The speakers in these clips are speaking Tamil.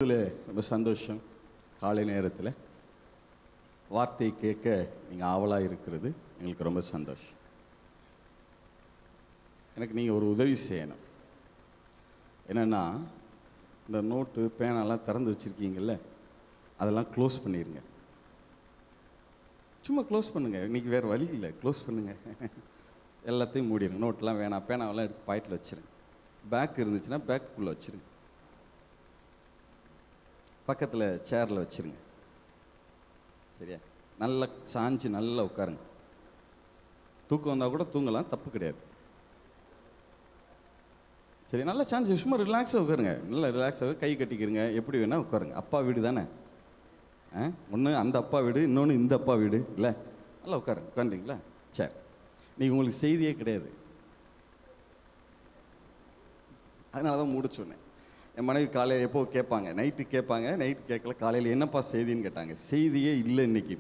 இதில் ரொம்ப சந்தோஷம். காலை நேரத்தில் வார்த்தையை கேட்க நீங்கள் ஆவலாக இருக்கிறது எங்களுக்கு ரொம்ப சந்தோஷம். எனக்கு நீங்கள் ஒரு உதவி செய்யணும். என்னென்னா, இந்த நோட்டு பேனாலாம் திறந்து வச்சுருக்கீங்கல்ல, அதெல்லாம் க்ளோஸ் பண்ணிடுங்க. சும்மா க்ளோஸ் பண்ணுங்கள். இன்றைக்கி வேறு வழி இல்லை, க்ளோஸ் பண்ணுங்கள். எல்லாத்தையும் மூடிடுங்க. நோட்டெலாம் வேணாம், பேனாவெல்லாம் எடுத்து பாக்கெட்டில் வச்சுருங்க. பேக் இருந்துச்சுன்னா பேக்குள்ளே வச்சுருங்க. பக்கத்தில் சேரில் வச்சுருங்க. சரியா? நல்லா சாஞ்சு நல்லா உட்காருங்க. தூக்கம் வந்தால் கூட தூங்கலாம், தப்பு கிடையாது. சரி, நல்லா சாஞ்சு சும்மா ரிலாக்ஸாக உட்காருங்க. நல்லா ரிலாக்ஸாக கை கட்டிக்கிறங்க. எப்படி வேணால் உட்காருங்க. அப்பா வீடு தானே, ஒன்று அந்த அப்பா வீடு, இன்னொன்று இந்த அப்பா வீடு இல்லை. நல்லா உட்காருங்க. உட்காந்துங்களா? சரி, நீங்கள் உங்களுக்கு செய்தியே கிடையாது, அதனால தான் மூட சொன்னேன். என் மனைவி காலையில் எப்போ கேட்பாங்க, நைட்டு கேட்பாங்க. நைட்டு கேட்கல, காலையில் என்னப்பா செய்தின்னு கேட்டாங்க. செய்தியே இல்லை இன்னைக்கு.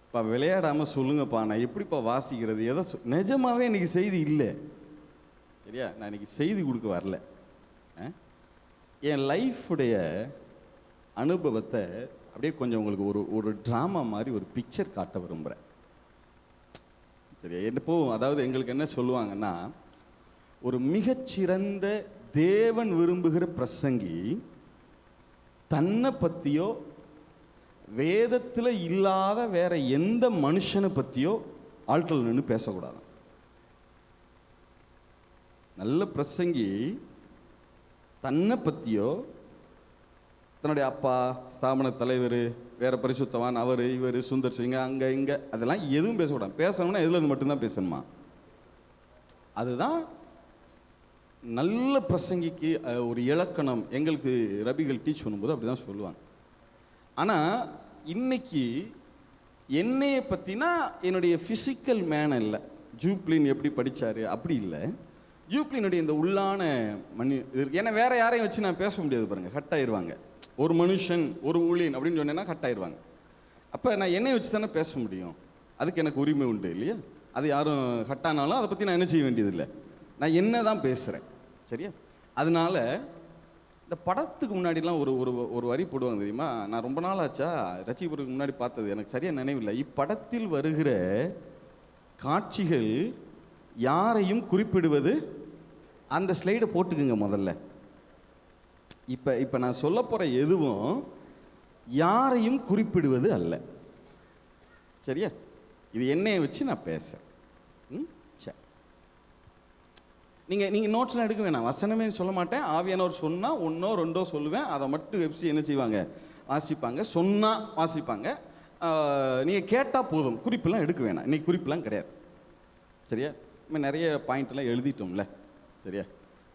இப்போ விளையாடாமல் சொல்லுங்கப்பா, நான் எப்படிப்பா வாசிக்கிறது? எதை நிஜமாகவே இன்றைக்கி செய்தி இல்லை. சரியா? நான் இன்றைக்கி செய்தி கொடுக்க வரல. என் லைஃபுடைய அனுபவத்தை அப்படியே கொஞ்சம் உங்களுக்கு ஒரு ட்ராமா மாதிரி ஒரு பிக்சர் காட்ட விரும்புகிறேன். சரியா? எப்போ அதாவது எங்களுக்கு என்ன சொல்லுவாங்கன்னா, ஒரு மிகச்சிறந்த தேவன் விரும்புகிற பிரசங்கி தன்னை பற்றியோ வேதத்தில் இல்லாத வேற எந்த மனுஷனை பற்றியோ ஆட்கள் நின்று பேசக்கூடாது. நல்ல பிரசங்கி தன்னை பற்றியோ, தன்னுடைய அப்பா, ஸ்தாபன தலைவர், வேற பரிசுத்தவான், அவர், இவர், சுந்தர் சிங்க, அங்கே இங்கே, அதெல்லாம் எதுவும் பேசக்கூடாது. பேசணும்னா எதுல இருந்து மட்டும்தான் பேசணுமா? அதுதான் நல்ல பிரசங்கிக்கு ஒரு இலக்கணம். எங்களுக்கு ரபிகள் டீச் பண்ணும்போது அப்படி தான் சொல்லுவாங்க. ஆனால் இன்னைக்கு என்னையை பற்றினா என்னுடைய ஃபிசிக்கல் மேன இல்லை. ஜூப்ளின் எப்படி படித்தார் அப்படி இல்லை. ஜூப்ளினுடைய இந்த உள்ளான ஏன்னா வேற யாரையும் வச்சு நான் பேச முடியாது பாருங்கள், கட் ஆயிடுவாங்க. ஒரு மனுஷன், ஒரு ஊழியன் அப்படின்னு சொன்னேன்னா கட் ஆயிடுவாங்க. அப்போ நான் என்னையை வச்சு தானே பேச முடியும். அதுக்கு எனக்கு உரிமை உண்டு இல்லையா? அது யாரும் கட்டானாலும் அதை பற்றி நான் என்ன செய்ய வேண்டியதில்லை. நான் என்ன தான் பேசுகிறேன். சரியா? அதனால இந்த படத்துக்கு முன்னாடிலாம் ஒரு வரி போடுவாங்க தெரியுமா? நான் ரொம்ப நாள் ஆச்சா ரசிகருக்கு முன்னாடி பார்த்தது, எனக்கு சரியாக நினைவில்லை. இப்படத்தில் வருகிற காட்சிகள் யாரையும் குறிப்பிடுவது, அந்த ஸ்லைடை போட்டுக்குங்க முதல்ல. இப்போ நான் சொல்ல போகிற எதுவும் யாரையும் குறிப்பிடுவது அல்ல. சரியா? இது என்னையை வச்சு நான் பேசுகிறேன். சரி, நீங்கள் நோட்ஸ்லாம் எடுக்க வேணாம். வசனமே சொல்ல மாட்டேன். ஆவியானவர் சொன்னால் ஒன்றோ ரெண்டோ சொல்லுவேன். அதை மட்டும் வெப்சி என்ன செய்வாங்க, வாசிப்பாங்க. சொன்னால் வாசிப்பாங்க. நீங்கள் கேட்டால் போதும், குறிப்பெல்லாம் எடுக்க வேணாம். இன்றைக்கி குறிப்பெல்லாம் கிடையாது. சரியா? நம்ம நிறைய பாயிண்ட்லாம் எழுதிட்டோம்ல. சரியா?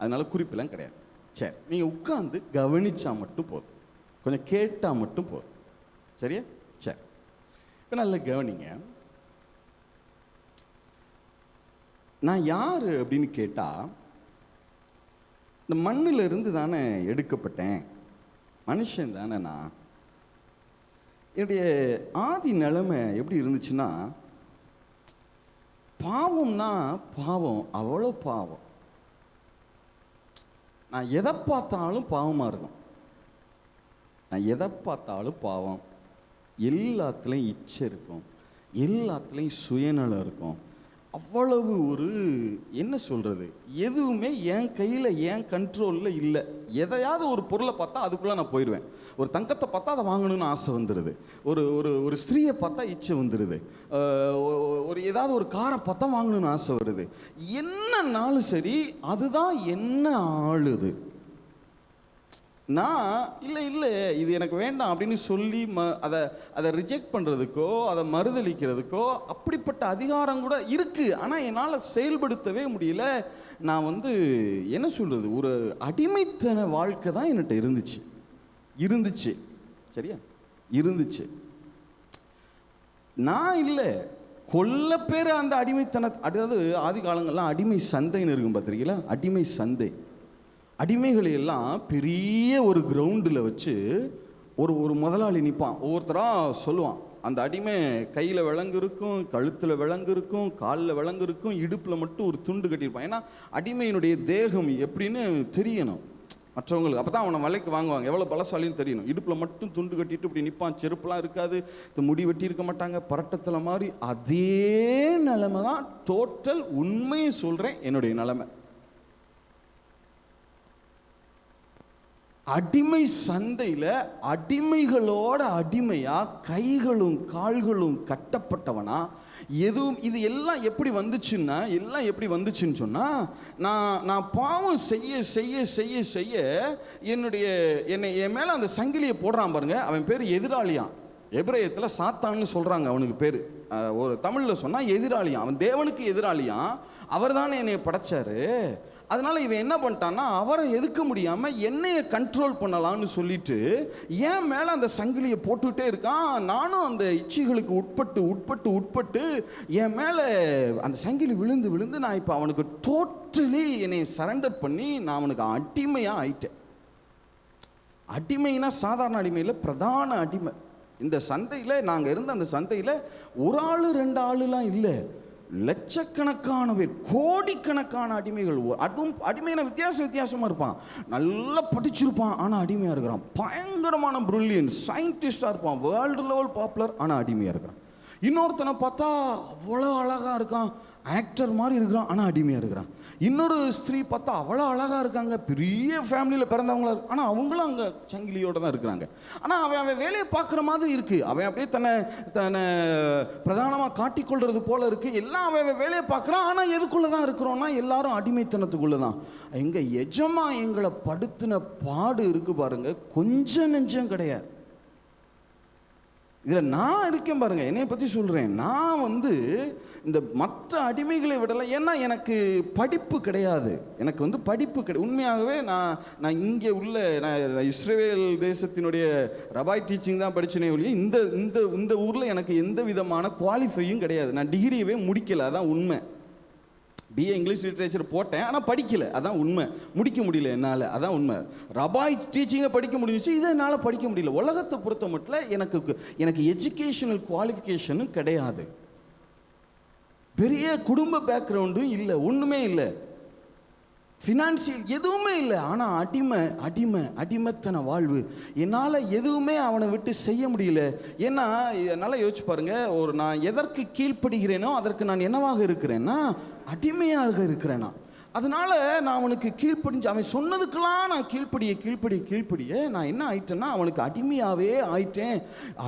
அதனால குறிப்பெல்லாம் கிடையாது. சரி, நீங்கள் உட்காந்து கவனித்தா மட்டும் போதும், கொஞ்சம் கேட்டால் மட்டும் போதும். சரியா? சரி, இப்போ நல்லா கவனிங்க. நான் யார் அப்படின்னு கேட்டால், இந்த மண்ணில் இருந்து தானே எடுக்கப்பட்டேன், மனுஷன் தானே நான். என்னுடைய ஆதி நிலைமை எப்படி இருந்துச்சுன்னா, பாவம்னா பாவம், அவ்வளோ பாவம். நான் எதை பார்த்தாலும் பாவமாக இருக்கும். நான் எதை பார்த்தாலும் பாவம். எல்லாத்துலேயும் இச்சை இருக்கும், எல்லாத்துலேயும் சுயநலம் இருக்கும். அவ்வளவு ஒரு என்ன சொல்கிறது, எதுவுமே என் கையில், என் கண்ட்ரோலில் இல்லை. எதையாவது ஒரு பொருளை பார்த்தா அதுக்குள்ளே நான் போயிடுவேன். ஒரு தங்கத்தை பார்த்தா அதை வாங்கணும்னு ஆசை வந்துடுது. ஒரு ஸ்திரீயை பார்த்தா இச்சை வந்துடுது. ஏதாவது ஒரு காரை பார்த்தா வாங்கணும்னு ஆசை வருது. என்னன்னாலும் சரி, அதுதான் என்ன ஆளுது. நான் இல்லை இது எனக்கு வேண்டாம் அப்படின்னு சொல்லி அதை ரிஜெக்ட் பண்ணுறதுக்கோ, அதை மறுதளிக்கிறதுக்கோ அப்படிப்பட்ட அதிகாரம் கூட இருக்குது. ஆனால் என்னால் செயல்படுத்தவே முடியல. நான் என்ன சொல்கிறது, ஒரு அடிமைத்தன வாழ்க்கை தான் என்கிட்ட இருந்துச்சு. சரியா? இருந்துச்சு. நான் இல்லை, கொல்ல பேர் அந்த அடிமைத்தன, அதாவது ஆதி காலங்கள்லாம் அடிமை சந்தைன்னு இருக்கும் பார்த்துருக்கீங்களா? அடிமை சந்தை. அடிமைகளை எல்லாம் பெரிய ஒரு கிரவுண்டில் வச்சு ஒரு முதலாளி நிற்பான். ஒவ்வொருத்தராக சொல்லுவான். அந்த அடிமை கையில் விலங்கு இருக்கும், கழுத்தில் விலங்கு இருக்கும், காலில் விலங்கு இருக்கும், இடுப்பில் மட்டும் ஒரு துண்டு கட்டியிருப்பான். ஏன்னா அடிமையினுடைய தேகம் எப்படின்னு தெரியணும். மற்றவங்களுக்கு. அப்போ தான் அவனை விலைக்கு வாங்குவாங்க, எவ்வளோ பலசாலின்னு தெரியணும். இடுப்பில் மட்டும் துண்டு கட்டிட்டு இப்படி நிற்பான், செருப்புலாம் இருக்காது, முடி வெட்டி இருக்க மாட்டாங்க, பரட்டத்தில் மாதிரி. அதே நிலைமை தான் டோட்டல். உண்மையை சொல்கிறேன், என்னுடைய நிலைமை. அடிமை சந்தையில் அடிமைகளோட அடிமையா கைகளும் கால்களும் கட்டப்பட்டவனா எதுவும். இது எல்லாம் எப்படி வந்துச்சுன்னு சொன்னா, நான் பாவம் செய்ய செய்ய செய்ய செய்ய என் மேல அந்த சங்கிலியை போடுறான் பாருங்க, அவன் பேர் எதிராளியான். எபிரேயத்தில் சாத்தான்னு சொல்றாங்க அவனுக்கு பேரு. ஒரு தமிழில் சொன்னா எதிராளியான். அவன் தேவனுக்கு எதிராளியான். அவர் தானே என்னைய படைச்சாரு. அதனால இவன் என்ன பண்ணிட்டான்னா, அவரை எதுக்க முடியாம என்னைய கண்ட்ரோல் பண்ணலாம்னு சொல்லிட்டு என் மேல அந்த சங்கிலியை போட்டுக்கிட்டே இருக்கான். நானும் அந்த இச்சைகளுக்கு உட்பட்டு என் மேல அந்த சங்கிலி விழுந்து நான் இப்ப அவனுக்கு டோட்டலி என்னை சரண்டர் பண்ணி நான் அவனுக்கு அடிமையா ஆயிட்டேன். அடிமைனா சாதாரண அடிமையில் பிரதான அடிமை. இந்த சந்தையில் நாங்கள் இருந்த அந்த சந்தையில் ஒரு ஆள் 2 ஆளுலாம் இல்லை, லட்சக்கணக்கான பேர், கோடிக்கணக்கான அடிமைகள். அதுவும் அடிமையான வித்தியாசமாக இருப்பான். நல்லா படிச்சிருப்பான் ஆனால் அடிமையாக இருக்கிறான். பயங்கரமான ப்ரில்லியன்ட் சயின்டிஸ்டாக இருப்பான், வேர்ல்டு லெவல் பாப்புலர், ஆனால் அடிமையாக இருக்கிறான். இன்னொருத்தனை பார்த்தா அவ்வளோ அழகாக இருக்கான், ஆக்டர் மாதிரி இருக்கிறான், ஆனால் அடிமையாக இருக்கிறான். இன்னொரு ஸ்திரீ பார்த்தா அவ்வளோ அழகாக இருக்காங்க, பெரிய ஃபேமிலியில் பிறந்தவங்களா இருக்கு, ஆனால் அவங்களும் அங்கே சங்கிலியோடு தான் இருக்கிறாங்க. ஆனால் அவன் வேலையை பார்க்குற மாதிரி இருக்கு, அவன் அப்படியே தன்னை பிரதானமாக காட்டிக்கொள்றது போல இருக்கு. எல்லாம் அவன் வேலையை பார்க்குறான். ஆனால் எதுக்குள்ளே தான் இருக்கிறோன்னா எல்லாரும் அடிமைத்தனத்துக்குள்ளே தான். எங்கள் எஜமா எங்களை படுத்தின பாடு இருக்கு பாருங்க, கொஞ்சம் நெஞ்சம் கிடையாது. இதில் நான் இருக்கேன் பாருங்க, என்னைய பற்றி சொல்கிறேன். நான் இந்த மற்ற அடிமைகளை விடலை. ஏன்னா எனக்கு படிப்பு கிடையாது, எனக்கு படிப்பு கிடையாது. உண்மையாகவே நான் இங்கே உள்ள நான் இஸ்ரேல் தேசத்தினுடைய ரபாய் டீச்சிங் தான் படித்தேனே ஒழிய இந்த ஊரில் எனக்கு எந்த விதமான குவாலிஃபையும் கிடையாது. நான் டிகிரியவே முடிக்கலை, அதான் உண்மை. பிஏ இங்கிலீஷ் லிட்ரேச்சர் போட்டேன், ஆனால் படிக்கலை, அதான் உண்மை. முடிக்க முடியல என்னால், அதான் உண்மை. ரபாய் டீச்சிங்கை படிக்க முடிஞ்சிச்சு, இதை என்னால் படிக்க முடியல. உலகத்தை பொறுத்த மட்டும் எனக்கு எஜுகேஷனல் குவாலிஃபிகேஷனும் கிடையாது, பெரிய குடும்ப பேக்ரவுண்டும் இல்லை, ஒன்றுமே இல்லை, ஃபினான்சியல் எதுவுமே இல்லை. ஆனால் அடிமைத்தன வாழ்வு. என்னால் எதுவுமே அவனை விட்டு செய்ய முடியல. ஏன்னா நல்லா யோசிச்சு பாருங்க, நான் எதற்கு கீழ்ப்படுகிறேனோ அதற்கு நான் என்னவாக இருக்கிறேன்னா அடிமையாக இருக்கிறேனா. அதனால நான் அவனுக்கு கீழ்ப்படிஞ்சு, அவன் சொன்னதுக்கெல்லாம் நான் கீழ்ப்படிய நான் என்ன ஆயிட்டேன்னா அவனுக்கு அடிமையாகவே ஆயிட்டேன்.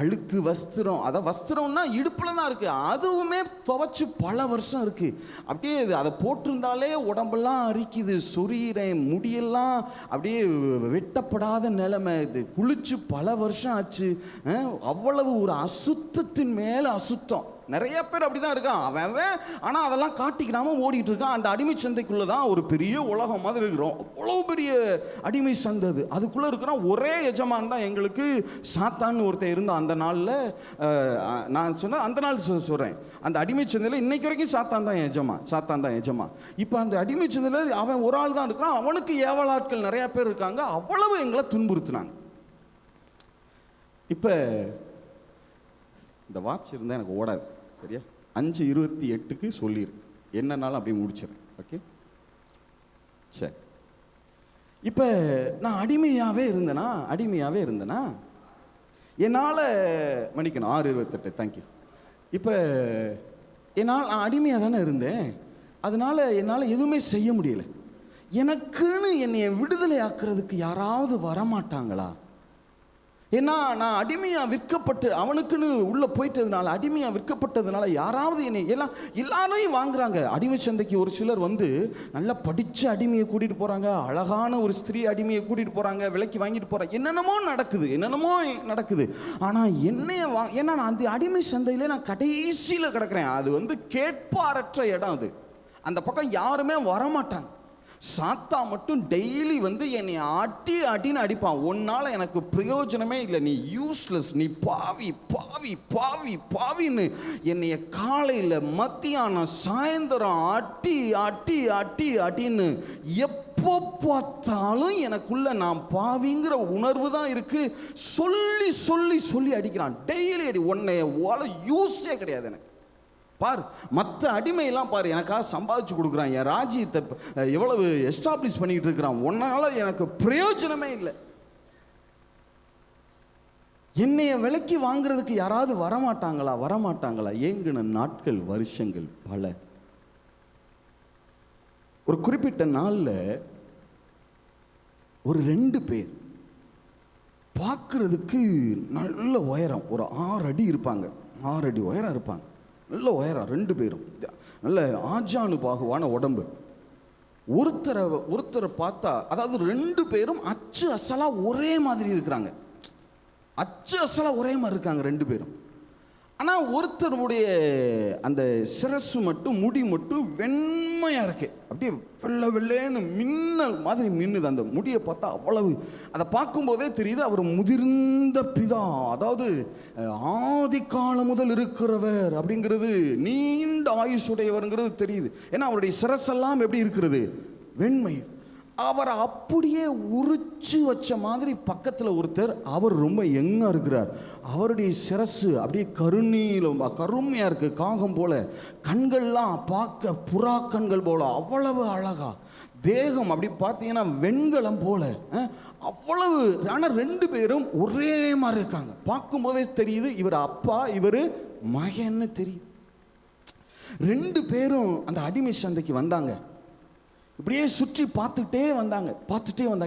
அழுக்கு வஸ்திரம், வஸ்திரம்னா இடுப்பில் தான் இருக்குது, அதுவுமே துவைச்சு பல வருஷம் இருக்குது. அப்படியே அதை போட்டிருந்தாலே உடம்பெல்லாம் அரிக்குது, சொரியிறேன், முடியெல்லாம் அப்படியே வெட்டப்படாத நிலைமை. இது குளிச்சு பல வருஷம் ஆச்சு. அவ்வளவு ஒரு அசுத்தத்தின் மேலே அசுத்தம். நிறைய பேர் அப்படிதான் இருக்கான் அவன். ஆனால் அதெல்லாம் காட்டிக்கிறாம ஓடிட்டு இருக்கான். அந்த அடிமை சந்தைக்குள்ளே தான் ஒரு பெரிய உலகம் மாதிரி இருக்கிறோம். அவ்வளோ பெரிய அடிமை சந்தை அது. அதுக்குள்ளே இருக்கிறோம். ஒரே எஜமான் தான் எங்களுக்கு, சாத்தான்னு ஒருத்தர் இருந்தான். அந்த நாளில் நான் சொன்ன அந்த நாள் சொல்கிறேன், அந்த அடிமை சந்தையில் இன்னைக்கு வரைக்கும் சாத்தான் தான் எஜமான். இப்போ அந்த அடிமை சந்தையில் அவன் ஒரு ஆள் தான் இருக்கிறான். அவனுக்கு ஏவலாட்கள் நிறையா பேர் இருக்காங்க. அவ்வளவு எங்களை துன்புறுத்தினாங்க. இப்போ இந்த வாட்ச் இருந்தால் எனக்கு ஓடாது, சரியா? 5:28க்கு சொல்லிடு, என்னன்னாலும் அப்படியே முடிச்சிடறேன். ஓகே, சரி. இப்போ நான் அடிமையாகவே இருந்தேனா என்னால் மன்னிக்கணும், 6:28, தேங்க்யூ. இப்போ நான் அடிமையாக தானே இருந்தேன். அதனால் என்னால் எதுவுமே செய்ய முடியல. எனக்குன்னு என்னை விடுதலை ஆக்குறதுக்கு யாராவது வரமாட்டாங்களா? ஏன்னா நான் அடிமையாக விற்கப்பட்டு அவனுக்குன்னு உள்ளே போயிட்டதுனால, அடிமையாக விற்கப்பட்டதுனால யாராவது என்னை எல்லாரையும் வாங்குறாங்க. அடிமை சந்தைக்கு ஒரு சிலர் நல்லா படித்த அடிமையை கூட்டிகிட்டு போகிறாங்க, அழகான ஒரு ஸ்திரீ அடிமையை கூட்டிகிட்டு போகிறாங்க, விலைக்கு வாங்கிட்டு போகிறாங்க. என்னென்னமோ நடக்குது. ஆனால் ஏன்னா நான் அந்த அடிமை சந்தையில் நான் கடைசியில் கிடக்கிறேன். அது கேட்பாரற்ற இடம். அது அந்த பக்கம் யாருமே வரமாட்டாங்க. சாத்தா மட்டும் டெய்லி என்னை அடின்னு அடிப்பான். ஒன்னால எனக்கு பிரயோஜனமே இல்லை, நீ யூஸ்லெஸ், நீ பாவின்னு என்னைய காலையில் மத்தியானம் சாயந்தரம் அடின்னு எப்போ பார்த்தாலும் எனக்குள்ள நான் பாவிங்கிற உணர்வு தான் இருக்கு. சொல்லி அடிக்கிறான் டெய்லி. உன்னை யூஸே கிடையாது எனக்கு. பார், மற்ற அடிமையெல்லாம் பாரு, எனக்காக சம்பாதிச்சு கொடுக்குறான், என் ராஜ்யத்தை எவ்வளவு எஸ்டாப்ளிஷ் பண்ணிக்கிட்டு இருக்கிறான், உன்னால எனக்கு பிரயோஜனமே இல்லை. என்னைய விலைக்கு வாங்குறதுக்கு யாராவது வரமாட்டாங்களா? ஏங்கின நாட்கள், வருஷங்கள் பல. ஒரு குறிப்பிட்ட நாள்ல ஒரு 2 பேர் பார்க்கறதுக்கு நல்ல உயரம், ஒரு 6 அடி இருப்பாங்க, 6 அடி உயரம் இருப்பாங்க, நல்ல உயரம் 2 பேரும், நல்ல ஆஜானு பாகுவான உடம்பு. ஒருத்தரை பார்த்தா, அதாவது 2 பேரும் அச்சு அசலா ஒரே மாதிரி இருக்கிறாங்க, அச்சு அசலா ஒரே மாதிரி இருக்காங்க 2 பேரும். ஆனால் ஒருத்தருடைய அந்த சிரசு மட்டும், முடி மட்டும் வெண்மையா இருக்கு, அப்படியே வெள்ளை வெள்ளேன்னு மின்னல் மாதிரி மின்னுது. அந்த முடியை பார்த்தா அவ்வளவு, அதை பார்க்கும்போதே தெரியுது அவர் முதிர்ந்த பிதா, அதாவது ஆதி காலம் முதல் இருக்கிறவர் அப்படிங்கிறது, நீண்ட ஆயுசுடையவர்ங்கிறது தெரியுது. ஏன்னா அவருடைய சிரசெல்லாம் எப்படி இருக்கிறது, வெண்மை. அவரை அப்படியே உரிச்சு வச்ச மாதிரி பக்கத்தில் ஒருத்தர், அவர் ரொம்ப யங்கா இருக்கிறார், அவருடைய சிரசு அப்படியே கருமையா இருக்கு, காகம் போல, கண்கள்லாம் பார்க்க புறா கண்கள் போல அவ்வளவு அழகா, தேகம் அப்படி பார்த்தீங்கன்னா வெண்கலம் போல, அவ்வளவு. ஆனால் 2 பேரும் ஒரே மாதிரி இருக்காங்க, பார்க்கும்போதே தெரியுது இவர் அப்பா இவர் மகன்னு தெரியுது. 2 பேரும் அந்த அடிமை சந்தைக்கு வந்தாங்க, இப்படியே சுற்றி பார்த்துட்டே வந்தாங்க.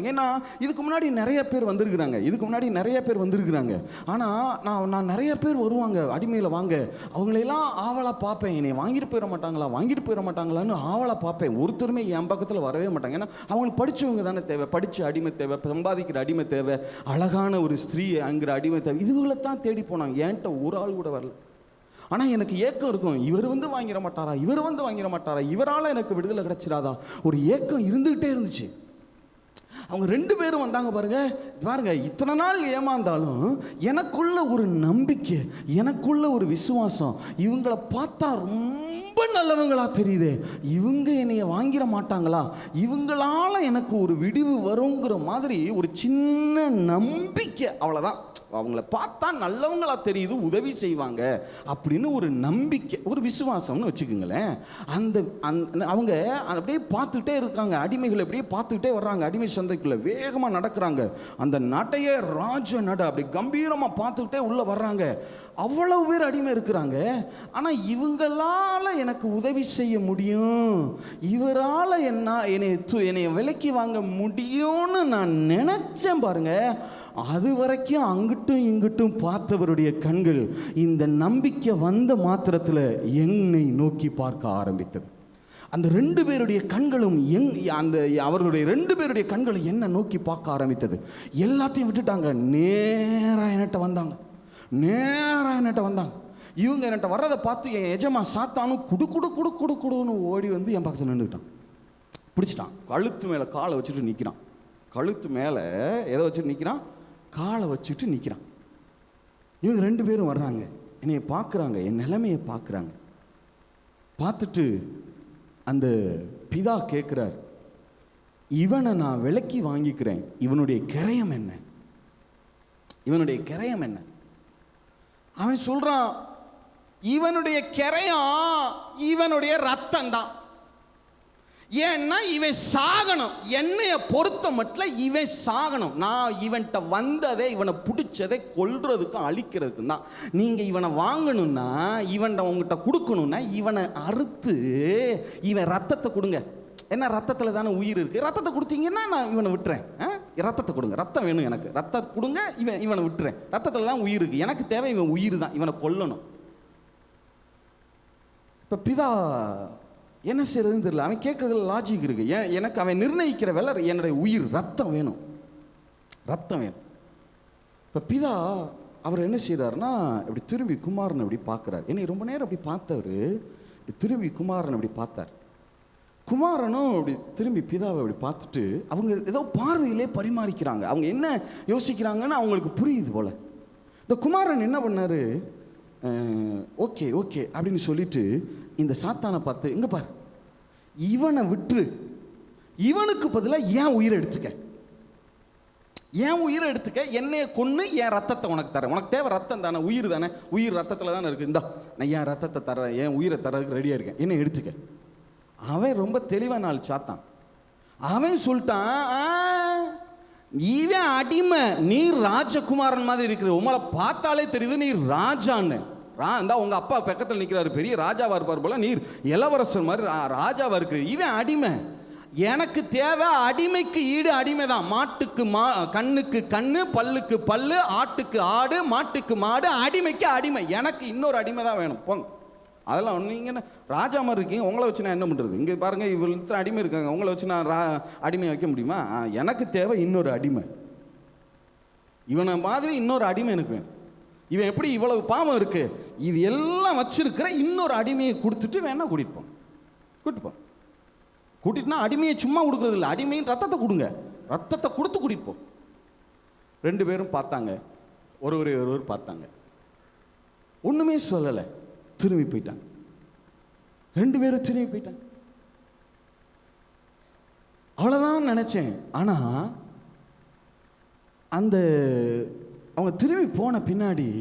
ஏன்னா இதுக்கு முன்னாடி நிறைய பேர் வந்திருக்கிறாங்க, ஆனால் நான் நிறைய பேர் வருவாங்க அடிமையில் வாங்க, அவங்களெல்லாம் ஆவலாக பார்ப்பேன், என்னை வாங்கிட்டு போயிட மாட்டாங்களான்னு ஆவலாக பார்ப்பேன். ஒருத்தருமே என் பக்கத்தில் வரவே மாட்டாங்க. ஏன்னா அவங்களுக்கு படித்தவங்க தானே தேவை, படித்த அடிமை தேவை, சம்பாதிக்கிற அடிமை தேவை, அழகான ஒரு ஸ்திரீ அங்கிற அடிமை தேவை, இதுகளை தான் தேடி போனாங்க. என்கிட்ட ஒரு ஆள் கூட வரல. ஆனால் எனக்கு ஏக்கம் இருக்கும், இவர் வாங்கிட மாட்டாரா, இவரால் எனக்கு விடுதலை கிடைச்சிடாதா, ஒரு ஏக்கம் இருந்துகிட்டே இருந்துச்சு. அவங்க 2 பேரும் வந்தாங்க பாருங்க, இத்தனை நாள் ஏமாந்தாலும் எனக்குள்ள ஒரு நம்பிக்கை, எனக்குள்ள ஒரு விசுவாசம், இவங்களை பார்த்தா ரொம்ப நல்லவங்களா தெரியுது, இவங்க என்னைய வாங்கிட மாட்டாங்களா, இவங்களால எனக்கு ஒரு விடிவு வருங்கிற மாதிரி ஒரு சின்ன நம்பிக்கை, அவ்வளோதான். அவங்கள பார்த்தா நல்லவங்களா தெரியுது, உதவி செய்வாங்க அப்படின்னு ஒரு நம்பிக்கை, ஒரு விசுவாசம்னு வச்சுக்கோங்களேன். அவங்க அப்படியே பார்த்துக்கிட்டே இருக்காங்க, அடிமைகளை அப்படியே பார்த்துக்கிட்டே வர்றாங்க, அடிமை சந்தைக்குள்ள வேகமாக நடக்கிறாங்க. அந்த நடைய ராஜ நட அப்படி கம்பீரமாக பார்த்துக்கிட்டே உள்ள வர்றாங்க. அவ்வளவு பேர் அடிமை இருக்கிறாங்க. ஆனால் இவங்களால எனக்கு உதவி செய்ய முடியும், இவரால் என்னை விலைக்கு வாங்க முடியும்னு நான் நினைச்சேன் பாருங்க. அது வரைக்கும் அங்கிட்டும் இங்கிட்டும் பார்த்தவருடைய கண்கள் இந்த நம்பிக்கை வந்த மாத்திரத்தில் என்னை நோக்கி பார்க்க ஆரம்பித்தது. அந்த 2 பேருடைய கண்களும் அவர்களுடைய 2 பேருடைய கண்களும் என்ன நோக்கி பார்க்க ஆரம்பித்தது. எல்லாத்தையும் விட்டுட்டாங்க, நேரா என்கிட்ட வந்தாங்க. இவங்க என்கிட்ட வர்றதை பார்த்து என் எஜமா சாத்தானும் குடுன்னு ஓடி வந்து என் பக்கத்தில் நின்றுட்டான், பிடிச்சிட்டான், கழுத்து மேலே காலை வச்சுட்டு நிற்கிறான். கழுத்து மேலே எதை வச்சுட்டு நிற்கிறான், காலை வச்சுட்டு நிற்கிறான். இவங்க 2 பேரும் வர்றாங்க, என்னைய பார்க்குறாங்க, என் நிலைமையை பார்க்குறாங்க. பார்த்துட்டு அந்த பிதா கேட்குறார், இவனை நான் விலைக்கு வாங்கிக்கிறேன், இவனுடைய கிரயம் என்ன? அவன் சொல்றான், இவனுடைய கிரயம் இவனுடைய ரத்தம் தான். ஏன்னா இவன் சாகணும், என்னைய பொறுத்த மட்டும் இவன் சாகணும். நான் இவன்கிட்ட வந்ததே, இவனை பிடிச்சதை கொல்றதுக்கும் அழிக்கிறதுக்கும் தான். நீங்க இவனை வாங்கணும்னா, இவன்கிட்ட உங்ககிட்ட கொடுக்கணும்னா, இவனை அறுத்து இவன் ரத்தத்தை கொடுங்க. ஏன்னா ரத்தத்தில் தானே உயிர் இருக்கு, ரத்தத்தை கொடுத்தீங்கன்னா நான் இவனை விட்டுறேன். ரத்தத்தை கொடுங்க, ரத்தம் வேணும் எனக்கு, ரத்தத்தை கொடுங்க, இவனை விட்டுறேன். ரத்தத்தில் தான் உயிர் இருக்கு, எனக்கு தேவை இவன் உயிர் தான், இவனை கொல்லணும். இப்போ பிதா என்ன செய்யறதுன்னு தெரியல. அவன் கேட்கறதுல லாஜிக் இருக்கு. எனக்கு அவன் நிர்ணயிக்கிற வேலை என்னுடைய உயிர், ரத்தம் வேணும். இப்போ பிதா அவர் என்ன செய்யறாருன்னா, இப்படி திரும்பி குமாரனை அப்படி பார்க்குறாரு. என்னை ரொம்ப நேரம் அப்படி பார்த்தவர், இப்படி திரும்பி குமாரனை அப்படி பார்த்தார். குமாரனும் அப்படி திரும்பி பிதாவை அப்படி பார்த்துட்டு அவங்க ஏதோ பார்வையிலே பரிமாறிக்கிறாங்க. அவங்க என்ன யோசிக்கிறாங்கன்னு அவங்களுக்கு புரியுது போல. இந்த குமாரன் என்ன பண்ணாரு, ஓகே அப்படின்னு சொல்லிட்டு இந்த சாத்தானை பார்த்து, இங்க பாரு, இவனை விட்டு இவனுக்கு பதிலாக ஏன் உயிரை எடுத்துக்க, என் உயிரை எடுத்துக்க, என்னைய கொன்று என் ரத்தத்தை உனக்கு தரேன். உனக்கு தேவை ரத்தம் தானே, உயிர் தானே, உயிர் ரத்தத்தில் தானே இருக்குது. இந்தா நான் என் ரத்தத்தை தரேன், என் உயிரை தரதுக்கு ரெடியாக இருக்கேன், என்ன எடுத்துக்க. அவன் ரொம்ப தெளிவான ஆள் சாத்தான். அவன் சொல்லிட்டான், இவன் அடிமை, நீ ராஜகுமாரன் மாதிரி இருக்கிற, உங்களை பார்த்தாலே தெரியுது நீ ராஜான்னு. இந்தா உங்க அப்பா பக்கத்தில் நிற்கிறாரு, பெரிய ராஜாவா இருப்பார் போல, நீர் இளவரசர் மாதிரி ராஜாவா இருக்கிற. இவன் அடிமை. எனக்கு தேவை அடிமைக்கு ஈடு அடிமை தான். மாட்டுக்கு கண்ணுக்கு கண்ணு, பல்லுக்கு பல்லு, ஆட்டுக்கு ஆடு, மாட்டுக்கு மாடு, அடிமைக்கு அடிமை. எனக்கு இன்னொரு அடிமை தான் வேணும், போங்க. அதெல்லாம் நீங்கள் என்ன ராஜா மாதிரி இருக்கீங்க, உங்களை வச்சு நான் என்ன பண்ணுறது? இங்கே பாருங்கள், இவ்வளோ அடிமை இருக்காங்க, உங்களை வச்சு நான் அடிமை வைக்க முடியுமா? எனக்கு தேவை இன்னொரு அடிமை. இவனை மாதிரி இன்னொரு அடிமை எனக்கு வேணும். இவன் எப்படி இவ்வளவு பாவம் இருக்கு, இது எல்லாம் வச்சிருக்கிற இன்னொரு அடிமையை கொடுத்துட்டு வேணா கூட்டிட்டு கூட்டிட்டுனா அடிமையை சும்மா கொடுக்கறது இல்லை, அடிமையின் ரத்தத்தை கொடுங்க, ரத்தத்தை கொடுத்து கூட்டிட்டு போ. 2 பேரும் பார்த்தாங்க, ஒருவர் பார்த்தாங்க, ஒண்ணுமே சொல்லலை, திரும்பி போயிட்டாங்க. 2 பேரும் திரும்பி போயிட்டாங்க. அவ்வளவுதான் நினைச்சேன். ஆனா அந்த அவங்க திரும்பி போன பின்னாடி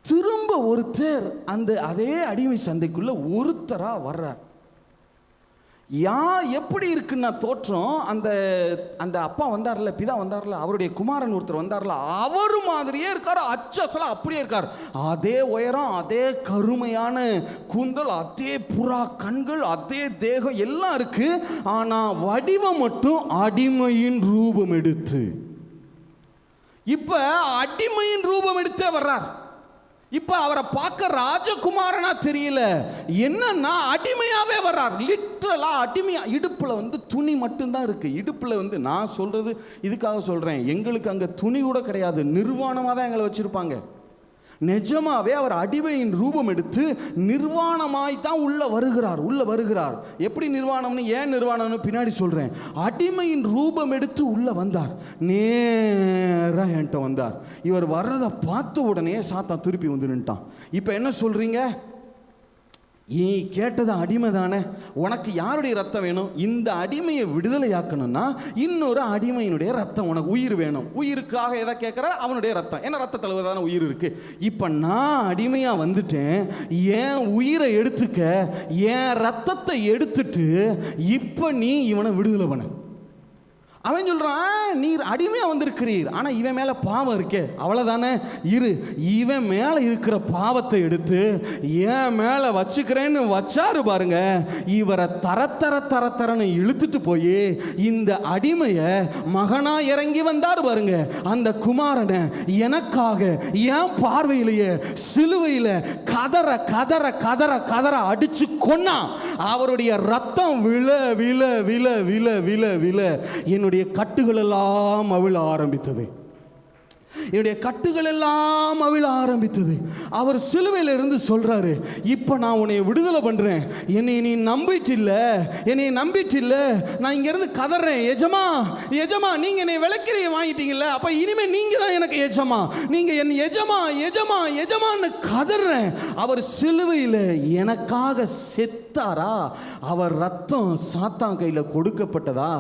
திரும்ப ஒருத்தர் அதே அடிமை சந்தைக்குள்ள ஒருத்தரா வர்றார். எப்படி இருக்குன்னா தோற்றம், அந்த அப்பா வந்தார்ல, பிதா வந்தார்ல, அவருடைய குமாரன் ஒருத்தர் வந்தார்ல, அவரு மாதிரியே இருக்காரு, அச்சசலா அப்படியே இருக்கார். அதே உயரம், அதே கருமையான கூந்தல், அதே புறா கண்கள், அதே தேகம் எல்லாம் இருக்கு. ஆனா வடிவம் மட்டும் அடிமையின் ரூபம் எடுத்து. இப்ப அடிமையின் ரூபம் எடுத்தே வர்றார். இப்ப அவரை பார்க்க ராஜகுமாரனா தெரியல, என்னன்னா அடிமையாவே வர்றார். லிட்டரலா அடிமையா. இடுப்புல துணி மட்டும்தான் இருக்கு. இடுப்புல நான் சொல்றது இதுக்காக சொல்றேன், எங்களுக்கு அங்க துணி கூட கிடையாது, நிர்வாணமா தான் எங்களை வச்சிருப்பாங்க. நிஜமாவே அவர் அடிமையின் ரூபம் எடுத்து நிர்வாணமாய் தான் உள்ள வருகிறார். எப்படி நிர்வாணம்னு, ஏன் நிர்வாணம்னு பின்னாடி சொல்றேன். அடிமையின் ரூபம் எடுத்து உள்ள வந்தார், நேரா என்கிட்ட வந்தார். இவர் வர்றதை பார்த்த உடனே சாத்தான் திருப்பி வந்து நின்ட்டான். இப்ப என்ன சொல்றீங்க? நீ கேட்டது அடிமை தானே, உனக்கு யாருடைய ரத்தம் வேணும்? இந்த அடிமையை விடுதலையாக்கணும்னா இன்னொரு அடிமையினுடைய ரத்தம் உனக்கு, உயிர் வேணும். உயிருக்காக எதை கேட்குற? அவனுடைய ரத்தம். ஏன்னா ரத்தத்தில் தானே உயிர் இருக்கு. இப்போ நான் அடிமையா வந்துட்டேன், என் உயிரை எடுத்துக்க, என் ரத்தத்தை எடுத்துட்டு இப்போ நீ இவனை விடுதலை பண்ண. அவன் சொல்றான், நீர் அடிமையா வந்திருக்கிறீர், ஆனா இவன் மேல பாவம் இருக்கே, அவ்வளவுதானே, இவன் மேல இருக்கிற பாவத்தை எடுத்து என் மேல வச்சுக்கிறேன்னு வச்சாரு பாருங்க. இவரை தரத்தரன்னு இழுத்துட்டு போய் இந்த அடிமைய மகனா இறங்கி வந்தாரு பாருங்க, அந்த குமாரனை எனக்காக என் பார்வையிலேயே சிலுவையில கதற கதற கதற கதற அடிச்சு கொன்னா. அவருடைய ரத்தம் விழ விழ விழ விழ விழ விழ என்னுடைய கட்டுகள் எல்லாம் அவிழ ஆரம்பித்தது. என்னுடைய கட்டுகள் எல்லாம் அவிழ ஆரம்பித்தது. அவர் சிலுவையில இருந்து சொல்றாரு, இப்ப நான் உன்னை விடுதலை பண்றேன், என்னை நீ நம்பிட்டு இல்ல, நான் இங்க இருந்து கதறேன், எஜமா நீங்க என்னை விளக்கிறைய வாங்கிட்டீங்கல்ல, அப்ப இனிமே நீங்க தான் எனக்கு எஜமா, நீங்க என் எஜமான்னு கதறேன். அவர் சிலுவையில எனக்காக செத்தாரா, அவர் ரத்தம் சாத்தான் கையில கொடுக்கப்பட்டதா,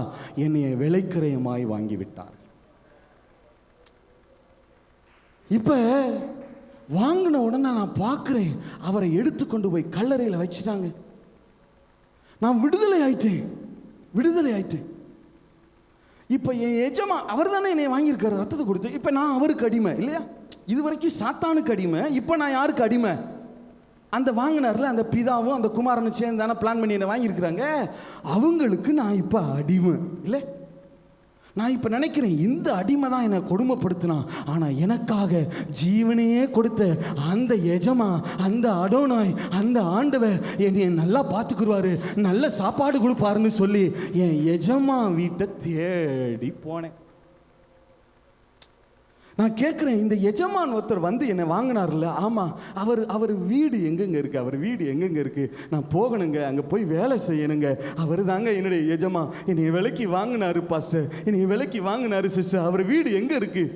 என்னை விலைக்கிரயமாய் வாங்கிவிட்டார். இப்ப வாங்கின உடனே நான் பார்க்கிறேன், அவரை எடுத்துக்கொண்டு போய் கல்லறையில் வச்சுட்டாங்க. நான் விடுதலை ஆயிட்டேன். இப்ப என் எஜமா அவர் தானே என்னை வாங்கியிருக்காரு, ரத்தத்தை கொடுத்து. இப்ப நான் அவருக்கு அடிமை இல்லையா? இது வரைக்கும் சாத்தானுக்கு அடிமை, இப்ப நான் யாருக்கு அடிமை? அந்த வாங்கினார்ல, அந்த பிதாவும் அந்த குமாரனும் சேர்ந்து தானே பிளான் பண்ணி என்ன வாங்கியிருக்கிறாங்க, அவங்களுக்கு நான் இப்ப அடிமை இல்லை. நான் இப்போ நினைக்கிறேன், இந்த அடிமை தான் என்னை கொடுமைப்படுத்தினான், ஆனால் எனக்காக ஜீவனையே கொடுத்த அந்த எஜமா, அந்த அடோனாய், அந்த ஆண்டவர் என்னை நல்லா பார்த்துக்குருவாரு, நல்ல சாப்பாடு கொடுப்பாருன்னு சொல்லி என் எஜமா வீட்டை தேடி போனேன். நான் கேட்குறேன், இந்த எஜமான் ஒருத்தர் வந்து என்னை வாங்கினார்ல, ஆமாம், அவர் வீடு எங்கெங்கே இருக்குது, அவர் வீடு எங்கெங்கே இருக்குது, நான் போகணுங்க, அங்கே போய் வேலை செய்யணுங்க, அவர் தாங்க என்னுடைய எஜமா, என்னை விலைக்கு வாங்கினாரு பாஸ்டர், என்னை விலைக்கு வாங்கினாரு சிஸ்டர், அவர் வீடு எங்கே இருக்குது,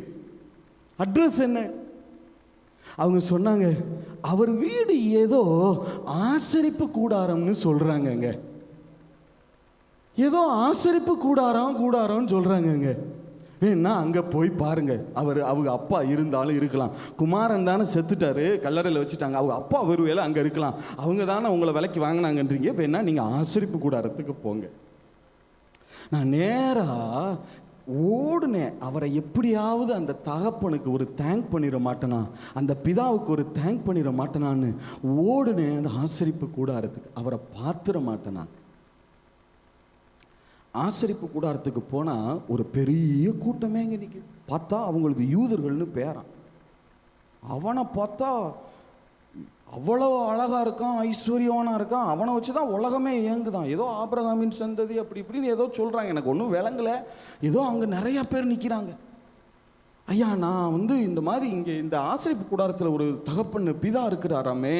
அட்ரஸ் என்ன? அவங்க சொன்னாங்க, அவர் வீடு ஏதோ ஆசரிப்பு கூடாரம்னு சொல்கிறாங்கங்க, ஏதோ ஆசரிப்பு கூடாரம்னு சொல்கிறாங்கங்க. வேணா அங்கே போய் பாருங்க. அவங்க அப்பா இருந்தாலும் இருக்கலாம். குமாரன் தானே செத்துட்டாரு, கல்லறையில் வச்சுட்டாங்க. அவங்க அப்பா ஒருவேளை அங்கே இருக்கலாம். அவங்க தானே உங்களை விலைக்கு வாங்கினாங்கன்றீங்க. வேணா நீங்கள் ஆசரிப்பு கூடாரத்துக்கு போங்க. நான் நேராக ஓடுனேன். அவரை எப்படியாவது அந்த தகப்பனுக்கு ஒரு தேங்க் பண்ணிட மாட்டேனா, அந்த பிதாவுக்கு ஒரு தேங்க் பண்ணிட மாட்டேனான்னு ஓடுனேன் அந்த ஆசரிப்பு கூடாரத்துக்கு. அவரை பார்த்துட மாட்டேனா. ஆசரிப்பு கூடாரத்துக்கு போனால் ஒரு பெரிய கூட்டமே இங்கே நிற்குது. பார்த்தா அவங்களுக்கு யூதர்கள்னு பேரான். அவனை பார்த்தா அவ்வளோ அழகாக இருக்கான், ஐஸ்வர்யவானாக இருக்கான். அவனை வச்சு தான் உலகமே இயங்குதான். ஏதோ ஆபிரகாமின் சந்ததி அப்படி இப்படின்னு ஏதோ சொல்கிறாங்க, எனக்கு ஒன்றும் விளங்கலை. ஏதோ அங்கே நிறையா பேர் நிற்கிறாங்க. ஐயா, நான் இந்த மாதிரி இங்கே இந்த ஆசரிப்பு கூடாரத்தில் ஒரு தகப்பன் பிதா இருக்கிறாராமே.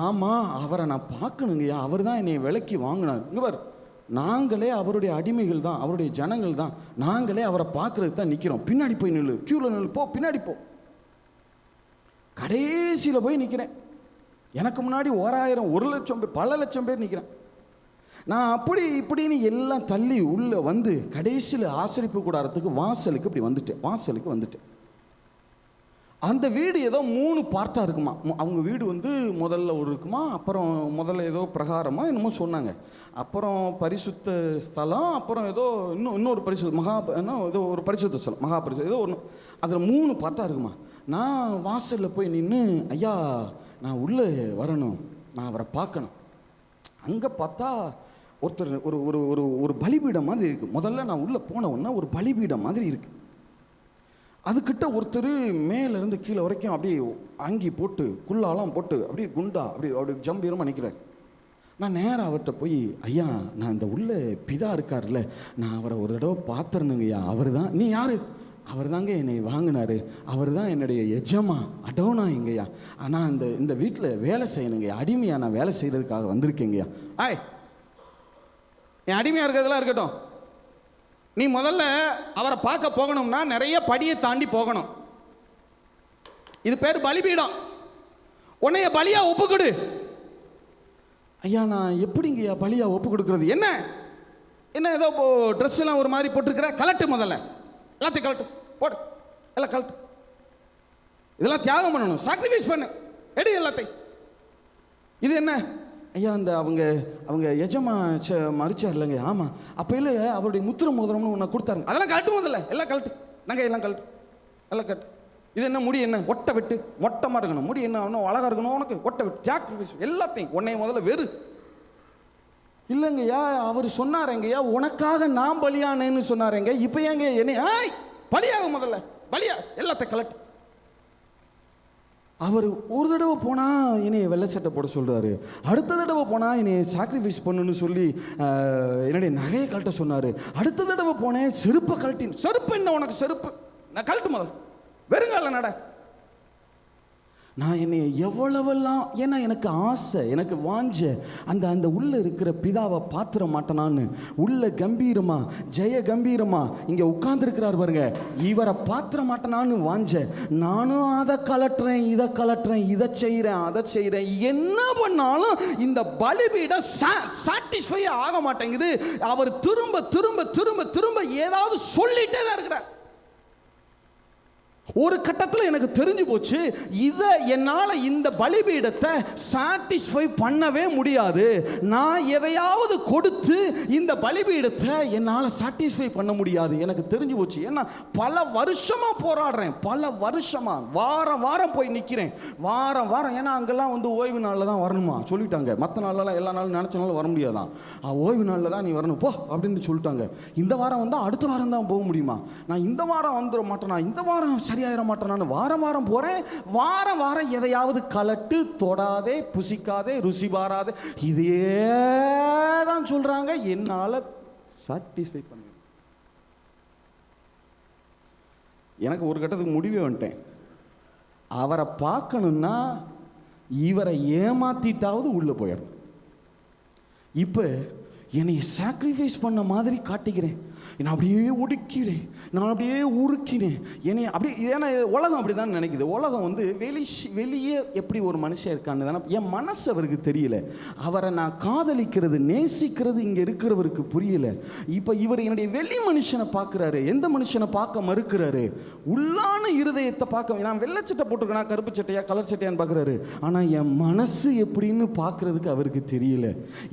ஆமாம், அவரை நான் பார்க்கணுங்கய்யா. அவர் தான் என்னை விலைக்கு வாங்கினார். இங்கே பார், நாங்களே அவருடைய அடிமைகள் தான், அவருடைய ஜனங்கள் தான். நாங்களே அவரை பார்க்கறதுக்கு தான் நிற்கிறோம். பின்னாடி போய் நில்லு, கியூவில் நில்லு, போ, பின்னாடி போ. கடைசியில் போய் நிற்கிறேன். எனக்கு முன்னாடி 1000 1,00,000 பேர், பல லட்சம் பேர் நிற்கிறேன். நான் அப்படி இப்படின்னு எல்லாம் தள்ளி உள்ளே வந்து கடைசியில் ஆசரிப்பு கூடாரத்துக்கு வாசலுக்கு இப்படி வந்துட்டேன். அந்த வீடு ஏதோ 3 பார்ட்டாக இருக்குமா. அவங்க வீடு முதல்ல ஒரு இருக்குமா, அப்புறம் முதல்ல ஏதோ பிரகாரமாக என்னமோ சொன்னாங்க, அப்புறம் பரிசுத்த ஸ்தலம், அப்புறம் ஏதோ இன்னொரு பரிசுத்த ஏதோ ஒரு பரிசுத்த ஸ்தலம், மகாபரிசுத்த ஏதோ ஒன்று. அதில் 3 பார்ட்டாக இருக்குமா. நான் வாசலில் போய் நின்று, ஐயா நான் உள்ளே வரணும், நான் அவரை பார்க்கணும். அங்கே பார்த்தா ஒருத்தர் ஒரு ஒரு ஒரு ஒரு பலிபீடம் மாதிரி இருக்குது. முதல்ல நான் உள்ளே போன உடனே ஒரு பலிபீடம் மாதிரி இருக்குது. அதுக்கிட்ட ஒருத்தர் மேலேருந்து கீழே வரைக்கும் அப்படியே அங்கி போட்டு குள்ளாலாம் போட்டு அப்படியே குண்டா அப்படி ஜம்பீரமாக நிற்கிறார். நான் நேராக அவர்கிட்ட போய், ஐயா நான் இந்த உள்ள பிதா இருக்கார்ல, நான் அவரை ஒரு தடவை பார்த்துருணுங்கய்யா. அவர் தான். நீ யார்? அவர் தாங்க என்னை வாங்கினார், அவர் தான் என்னுடைய எஜமா அடோனா எங்கய்யா. ஆனால் இந்த வீட்டில் வேலை செய்யணுங்கய்யா, அடிமையாக நான் வேலை செய்கிறதுக்காக வந்திருக்கேங்கய்யா. ஆய், என் அடிமையாக இருக்கிறதெல்லாம் இருக்கட்டும். நீ முதல்ல அவரை பார்க்க போகணும்னா நிறைய படியை தாண்டி போகணும். இது பேர் பலிபீடம். உன்னைய பலியா ஒப்புக்கொடு. ஐயா நான் எப்படிங்கய்யா பலியா ஒப்பு கொடுக்கறது? என்ன ஏதோ ட்ரெஸ் எல்லாம் ஒரு மாதிரி போட்டிருக்கிற, கலட்டு, முதல்ல எல்லாத்தையும் கலட்டு, போடு, எல்லாம் கலட்டு. இதெல்லாம் தியாகம் பண்ணணும், சாக்ரிஃபைஸ் பண்ணு, எடு எல்லாத்தையும். இது என்ன? ஐயா அவங்க எஜமா மறிச்சார் இல்லைங்க. ஆமாம், அப்போ இல்லை அவருடைய முத்திர மோதிரம்னு ஒன்று கொடுத்தாருங்க. அதெல்லாம் கலட்டு, முதல்ல எல்லாம் கலட்டு, நாங்கள் எல்லாம் கலட்டு, எல்லாம் கட்டு. இது என்ன முடி? என்ன ஒட்டை வெட்டு, மொட்டமாக இருக்கணும் முடி. என்ன இன்னும் அழகாக இருக்கணும் உனக்கு? ஒட்டை வெட்டு, சாக்ரிஃபைஸ் எல்லாத்தையும். உன்னை முதல்ல வெறு. இல்லைங்கய்யா அவர் சொன்னாருங்கய்யா, உனக்காக நான் பலியானேன்னு சொன்னாருங்க. இப்போ ஏங்க என்னை பலியாக முதல்ல பலியா எல்லாத்தையும் கலட்டு. அவர் ஒரு தடவை போனால் என்னைய வெள்ளை சட்டை போட சொல்கிறாரு, அடுத்த தடவை போனால் என்னை சாக்ரிஃபைஸ் பண்ணுன்னு சொல்லி என்னுடைய நகையை கழட்ட சொன்னார். அடுத்த தடவை போனேன் செருப்பை கழட்டின். செருப்பு என்ன உனக்கு? செருப்பு நான் கழட்டு முதல்ல, வெறுங்கால நட. நான் என்னை எவ்வளவெல்லாம், ஏன்னா எனக்கு ஆசை, எனக்கு வாஞ்ச அந்த உள்ளே இருக்கிற பிதாவை பார்த்துட மாட்டேனான்னு. உள்ள கம்பீரமா, ஜெய கம்பீரமா இங்கே உட்கார்ந்துருக்கிறார் பாருங்க, இவரை பார்த்துட மாட்டேனான்னு வாஞ்ச. நானும் அதை கலட்டுறேன், இதை கலட்டுறேன், இதை செய்கிறேன், அதை செய்கிறேன். என்ன பண்ணாலும் இந்த பலிபீடம் சாட்டிஸ்ஃபை ஆக மாட்டேங்குது. அவர் திரும்ப திரும்ப திரும்ப திரும்ப ஏதாவது சொல்லிட்டே தான் இருக்கிறார். ஒரு கட்டத்தில் எனக்கு தெரிஞ்சு போச்சு, இதை என்னால் இந்த பலிபீடத்தை சாட்டிஸ்ஃபை பண்ணவே முடியாது. நான் எதையாவது கொடுத்து இந்த பலிபீடத்தை என்னால் சாட்டிஸ்ஃபை பண்ண முடியாது. எனக்கு தெரிஞ்சு போச்சு. ஏன்னா பல வருஷமாக போராடுறேன், பல வருஷமாக வாரம் வாரம் போய் நிற்கிறேன், வாரம் வாரம். ஏன்னா அங்கெல்லாம் ஓய்வு நாளில் தான் வரணுமா சொல்லிட்டாங்க. மற்ற நாளெல்லாம் எல்லா நாளும் நினச்ச நாளும் வர முடியாதான். ஓய்வு நாளில் தான் நீ வரணும் போ அப்படின்னு சொல்லிட்டாங்க. இந்த வாரம் வந்தால் அடுத்த வாரம் தான் போக முடியுமா? நான் இந்த வாரம் வந்துட மாட்டேன், நான் இந்த வாரம் சரியாயிட மாட்டேன். நான் வாரம் வாரம் போறேன், வாரம் வாரம் எதையாவது கலட்டு, தொடாதே, புசிக்காதே, ருசி பாராதே, இதே தான் சொல்றாங்க. என்னால சாட்டிஸ்ஃபை பண்ண எனக்கு ஒரு கட்டத்துக்கு முடிவே வந்துட்டேன். அவரை பார்க்கணும்னா இவரை ஏமாத்திட்டாவது உள்ள போயிடணும். இப்போ என்னை சாக்ரிஃபைஸ் பண்ண மாதிரி காட்டிக்கிறேன், நான் அப்படியே ஒடுக்கிறேன், நான் அப்படியே உருக்கினேன் என்னை அப்படியே. ஏன்னா உலகம் அப்படி தான் நினைக்குது. உலகம் வந்து வெளியே எப்படி ஒரு மனுஷன் இருக்கான்னு தானே. என் மனசு அவருக்கு தெரியல. அவரை நான் காதலிக்கிறது நேசிக்கிறது இங்கே இருக்கிறவருக்கு புரியல. இப்போ இவர் என்னுடைய வெளி மனுஷனை பார்க்குறாரு, எந்த மனுஷனை பார்க்க மறுக்கிறாரு, உள்ளான இருதயத்தை பார்க்க. நான் வெள்ளைச்சட்டை போட்டிருக்கேன், கருப்பு சட்டையா கலர் சட்டையான்னு பார்க்குறாரு. ஆனால் என் மனசு எப்படின்னு பார்க்குறதுக்கு அவருக்கு தெரியல.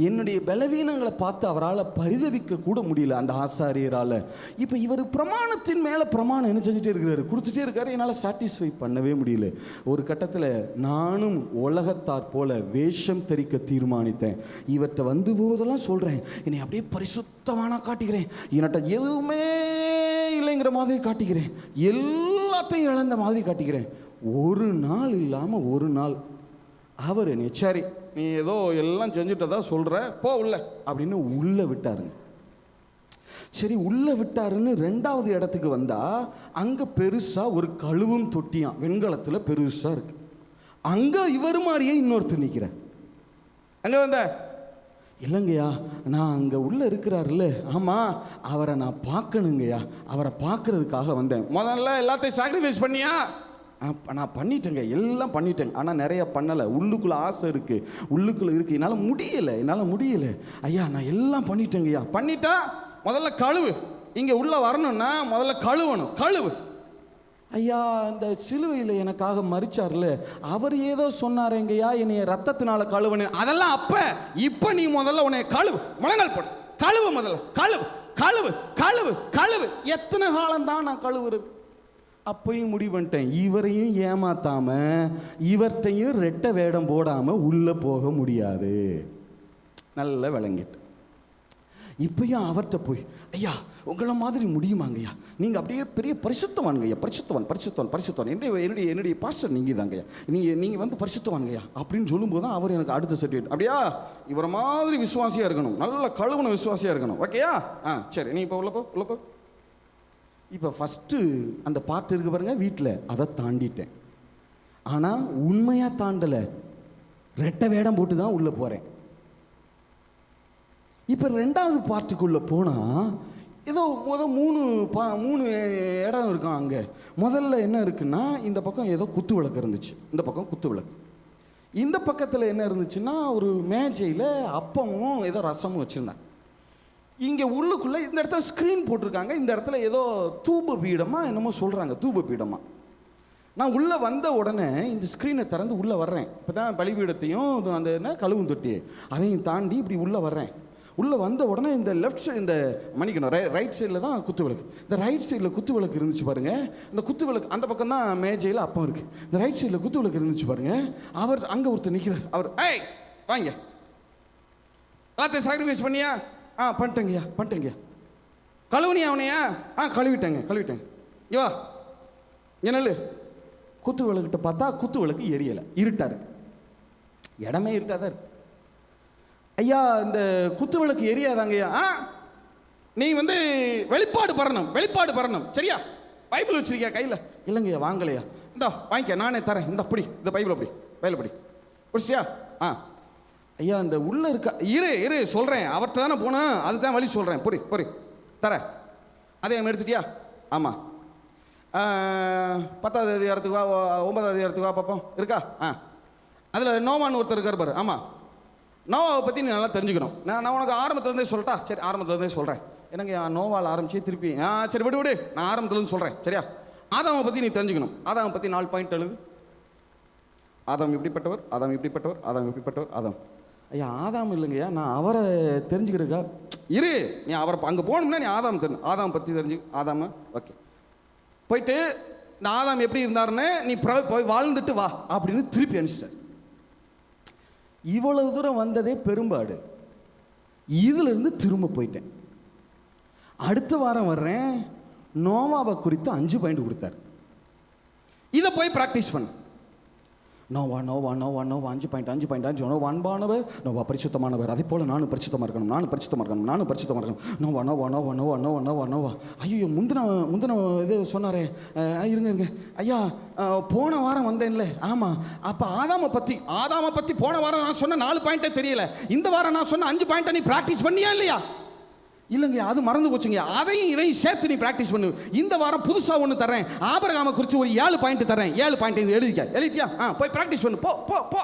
என்னுடைய பலவீனங்களை பார்த்து அவரால் பரிதவிக்க கூட முடியல அந்த ஆசாரியரால். இப்போ இவர் பிரமாணத்தின் மேலே பிரமாணம் என்ன செஞ்சுட்டே இருக்கிறாரு, கொடுத்துட்டே இருக்காரு. என்னால் சாட்டிஸ்ஃபை பண்ணவே முடியல. ஒரு கட்டத்தில் நானும் உலகத்தார் போல வேஷம் தரிக்க தீர்மானித்தேன். இவர்கிட்ட வந்து போதெல்லாம் சொல்கிறேன், என்னை அப்படியே பரிசுத்தமானா காட்டிக்கிறேன், என்கிட்ட எதுவுமே இல்லைங்கிற மாதிரி காட்டிக்கிறேன், எல்லாத்தையும் இழந்த மாதிரி காட்டிக்கிறேன். ஒரு நாள் இல்லாமல் ஒரு நாள் அவர் என்னை சரி நீ ஏதோ எல்லாம் செஞ்சுட்டதா சொல்கிற போ உள்ள அப்படின்னு உள்ளே விட்டாருங்க. சரி உள்ளே விட்டாருன்னு ரெண்டாவது இடத்துக்கு வந்தால் அங்கே பெருசாக ஒரு கழுவும் தொட்டியான் வெண்கலத்தில் பெருசாக இருக்கு. அங்கே இவர் மாதிரியே இன்னொருத்தர் நிற்கிறார். அங்கே வந்த இல்லைங்கய்யா, நான் அங்கே உள்ளே இருக்கிறாருல்ல, ஆமாம் அவரை நான் பார்க்கணுங்கய்யா, அவரை பார்க்கறதுக்காக வந்தேன். முதல்ல எல்லாத்தையும் சாக்ரிஃபைஸ் பண்ணியா? நான் பண்ணிட்டேங்க, எல்லாம் பண்ணிட்டேங்க, ஆனால் நிறைய பண்ணலை. உள்ளுக்குள்ளே ஆசை இருக்குது, உள்ளுக்குள்ளே இருக்குது, என்னால் முடியலை ஐயா, நான் எல்லாம் பண்ணிட்டேங்கய்யா. பண்ணிட்டா முதல்ல கழுவு. இங்கே உள்ளே வரணும்னா முதல்ல கழுவணும், கழுவு. ஐயா இந்த சிலுவையில் எனக்காக மறிச்சார்ல, அவர் ஏதோ சொன்னாருங்கய்யா, என்னைய ரத்தத்தினால கழுவுன்னு. அதெல்லாம் அப்போ. இப்போ நீ முதல்ல உன்னை கழுவு, முழங்கால் போடு, கழுவு, முதல்ல கழுவு கழுவு கழுவு கழுவு. எத்தனை காலம்தான் நான் கழுவுறது? அப்பையும் முடிவு பண்ணிட்டேன், இவரையும் ஏமாத்தாம இவர்கிட்டையும் ரெட்டை வேடம் போடாம உள்ள போக முடியாது. நல்ல விளங்கிட்டு இப்பயும் அவர்கிட்ட போய், ஐயா உங்களை மாதிரி முடியுமாங்கய்யா, நீங்கள் அப்படியே பெரிய பரிசுத்தவான்ங்கய்யா, பரிசுத்தவான் என்னுடைய பாஸ்டர் நீங்கள் தாங்கய்யா, நீங்கள் வந்து பரிசுத்தவான்ங்கய்யா அப்படின்னு சொல்லும்போது தான் அவர் எனக்கு அடுத்த சர்டிஃபிகேட். அப்படியா, இவரை மாதிரி விசுவாசியாக இருக்கணும், நல்ல கழுவுன விசுவாசியாக இருக்கணும், ஓகேயா? சரி நீ இப்போ உள்ள போ. இப்போ ஃபஸ்ட்டு அந்த பாட்டு இருக்கு பாருங்க வீட்டில், அதை தாண்டிட்டேன். ஆனால் உண்மையாக தாண்டலை, ரெட்டை வேடம் போட்டு தான் உள்ளே போகிறேன். இப்போ ரெண்டாவது பார்ட்டுக்குள்ளே போனால் ஏதோ மூணு இடம் இருக்கும். அங்கே முதல்ல என்ன இருக்குன்னா, இந்த பக்கம் ஏதோ குத்து விளக்கு இருந்துச்சு, இந்த பக்கம் குத்து விளக்கு. இந்த பக்கத்தில் என்ன இருந்துச்சுன்னா, ஒரு மேஜையில் அப்பமும் ஏதோ ரசமும் வச்சுருந்தாங்க. இங்கே உள்ளுக்குள்ளே இந்த இடத்துல ஸ்க்ரீன் போட்டிருக்காங்க, இந்த இடத்துல ஏதோ தூப பீடமாக என்னமோ சொல்கிறாங்க, தூப பீடமாக. நான் உள்ளே வந்த உடனே இந்த ஸ்க்ரீனை திறந்து உள்ளே வர்றேன். இப்போ தான் பலிபீடத்தையும் அந்த என்ன கழுவும் தொட்டி அதையும் தாண்டி இப்படி உள்ளே வர்றேன். உள்ளே வந்த உடனே இந்த லெஃப்ட் சைடு, இந்த மன்னிக்கணும் ரைட் சைடில் தான் குத்து விளக்கு. இந்த ரைட் சைடில் குத்து விளக்கு இருந்துச்சு பாருங்கள். இந்த குத்து விளக்கு அந்த பக்கம் தான் மேஜையில் அப்பம் இருக்குது. இந்த ரைட் சைடில் குத்து விளக்கு இருந்துச்சு பாருங்கள். அவர் அங்கே ஒருத்தர் நிற்கிறார். அவர் ஏய் வாங்க, எல்லாத்தையும் சாக்ரிஃபைஸ் பண்ணியா? பண்ணிட்டேங்கய்யா. கழுவுனியா அவனையா? கழுவிட்டேங்க. யோ என்னல்லு குத்து விளக்கிட்ட பார்த்தா குத்து விளக்கு எரியலை, இருட்டா இருக்கு, இடமே இருட்டாதான் இருக்கு. ஐயா இந்த குத்து விளக்கு எரியாதாங்கய்யா. நீ வந்து வெளிப்பாடு பரணும் சரியா? பைபிள் வச்சிருக்கியா கையில்? இல்லைங்கய்யா வாங்கலையா. இந்தா வாங்கிக்க, நானே தரேன், இந்த அப்படி இந்த பைபிள் படி பிடிச்சியா? ஐயா இந்த உள்ள இருக்க இரு சொல்கிறேன், அவர்கிட்ட தானே போனேன், அதுதான் வழி சொல்கிறேன், பொறி தர. அதே எடுத்துட்டியா? ஆமாம். 10வது அதிகாரத்துக்கு வா, 9வது அதிகாரத்துக்கு வா பார்ப்போம், இருக்கா? அதில் நோவான்னு ஒருத்தர் இருக்கார் பாரு. ஆமாம், நோவாவை பற்றி நீ நல்லா தெரிஞ்சுக்கணும். நான் உனக்கு ஆரம்பத்துலேருந்தே சொல்லட்டா? சரி ஆரம்பத்துலேருந்தே சொல்கிறேன். எனக்கு நோவால் ஆரம்பிச்சு திருப்பி சரி விடு நான் ஆரம்பத்துலேருந்து சொல்கிறேன் சரியா? ஆதாமை பற்றி நீ தெரிஞ்சுக்கணும். ஆதாமை பற்றி 4 பாயிண்ட் எழுது. ஆதாம் இப்படிப்பட்டவர், ஆதாம். ஐயா ஆதாம் இல்லைங்கய்யா, நான் அவரை தெரிஞ்சுக்கிறக்கா. இரு, நீ அவரை அங்கே போகணும்னா நீ ஆதாம் பற்றி தெரிஞ்சு. ஆதாம ஓகே, போயிட்டு இந்த ஆதாம் எப்படி இருந்தாருன்னு நீ போய் வாழ்ந்துட்டு வா அப்படின்னு திருப்பி அனுப்பிச்சிட்டார். இவ்வளவு தூரம் வந்ததே பெரும்பாடு. இதிலிருந்து திரும்ப போயிட்டேன். அடுத்த வாரம் வர்றேன், நோவாவை குறித்து 5 பாயிண்ட் கொடுத்தார். இதை போய் ப்ராக்டிஸ் பண்ண. நோவா நோவா நோவா நோவா 5.5 நோவா அன்பானவர், நோவா பரிசுத்தமானவர், அதே போல் நானும் பரிசுத்தமாக இருக்கணும், நானும் பரிசுத்தமாக இருக்கணும், நானும் பரிசுத்தமாக இருக்கணும். நோவா நோவா நோவா நோவா நோவா நோவா நோவா. ஐயோ, முந்தின இது சொன்னாரே, இருங்க ஐயா, போன வாரம் வந்தேன்ல. ஆமாம், அப்போ ஆதாமை பற்றி போன வாரம் நான் சொன்ன 4 பாயிண்ட்டே தெரியல. இந்த வாரம் நான் சொன்ன 5 பாயிண்ட்டை நீ ப்ராக்டிஸ் பண்ணியா இல்லையா? இல்லைங்க, அது மறந்து போச்சுங்க. இதையும் சேர்த்து நீ ப்ராக்டிஸ் பண்ணு. இந்த வாரம் புதுசாக ஒன்று தரேன், ஆபிரகாமை குறித்து ஒரு 7 பாயிண்ட் தரேன். 7 பாயிண்ட் எழுதிட்டியா? போய் ப்ராக்டிஸ் பண்ணு, போ போ போ.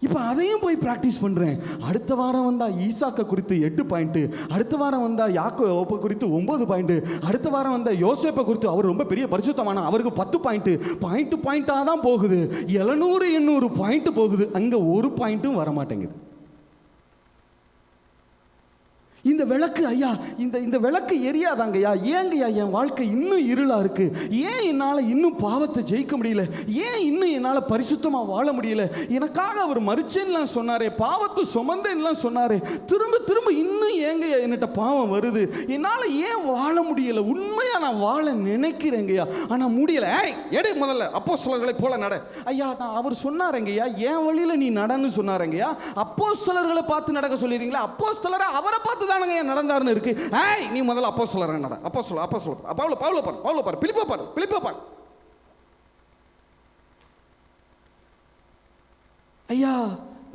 இப்போ அதையும் போய் ப்ராக்டிஸ் பண்ணுறேன். அடுத்த வாரம் வந்தால் ஈசாக்கை குறித்து 8 பாயிண்ட்டு, அடுத்த வாரம் வந்தால் யாக்கோபை குறித்து 9 பாயிண்ட்டு, அடுத்த வாரம் வந்தால் யோசேப்பை குறித்து அவர் ரொம்ப பெரிய பரிசுத்தமான, அவருக்கு 10 பாயிண்ட்டாக தான் போகுது. 700-800 பாயிண்ட் போகுது. அங்கே ஒரு பாயிண்ட்டும் வரமாட்டேங்குது. இந்த விளக்கு ஐயா, இந்த விளக்கு எரியாதாங்கய்யா. ஏங்கய்யா என் வாழ்க்கை இன்னும் இருளாக இருக்கு? ஏன் என்னால் இன்னும் பாவத்தை ஜெயிக்க முடியல? ஏன் இன்னும் என்னால் பரிசுத்தமாக வாழ முடியல? எனக்காக அவர் மரிச்சேன்லாம் சொன்னாரே, பாவத்தை சுமந்தேன்லாம் சொன்னாரே, திரும்ப திரும்ப இன்னும் ஏங்கய்யா என்கிட்ட பாவம் வருது? என்னால் ஏன் வாழ முடியல? உண்மையாக நான் வாழ நினைக்கிறேங்கய்யா, ஆனால் முடியல. எடு முதல்ல அப்போஸ்தலர்களை போல நட. ஐயா, நான் அவர் சொன்னாருங்கய்யா, என் வழியில் நீ நடன்னு சொன்னாருங்கய்யா. அப்போஸ்தலர்களை பார்த்து நடக்க சொல்லிடுறீங்களா? அப்போஸ்தலரை அவரை பார்த்து நடந்தாருன்னு இருக்கு. நீ முதல்ல அப்போஸ்தலரை நட. பவுல பாரு, பிலிப்பை பாரு. ஐயா,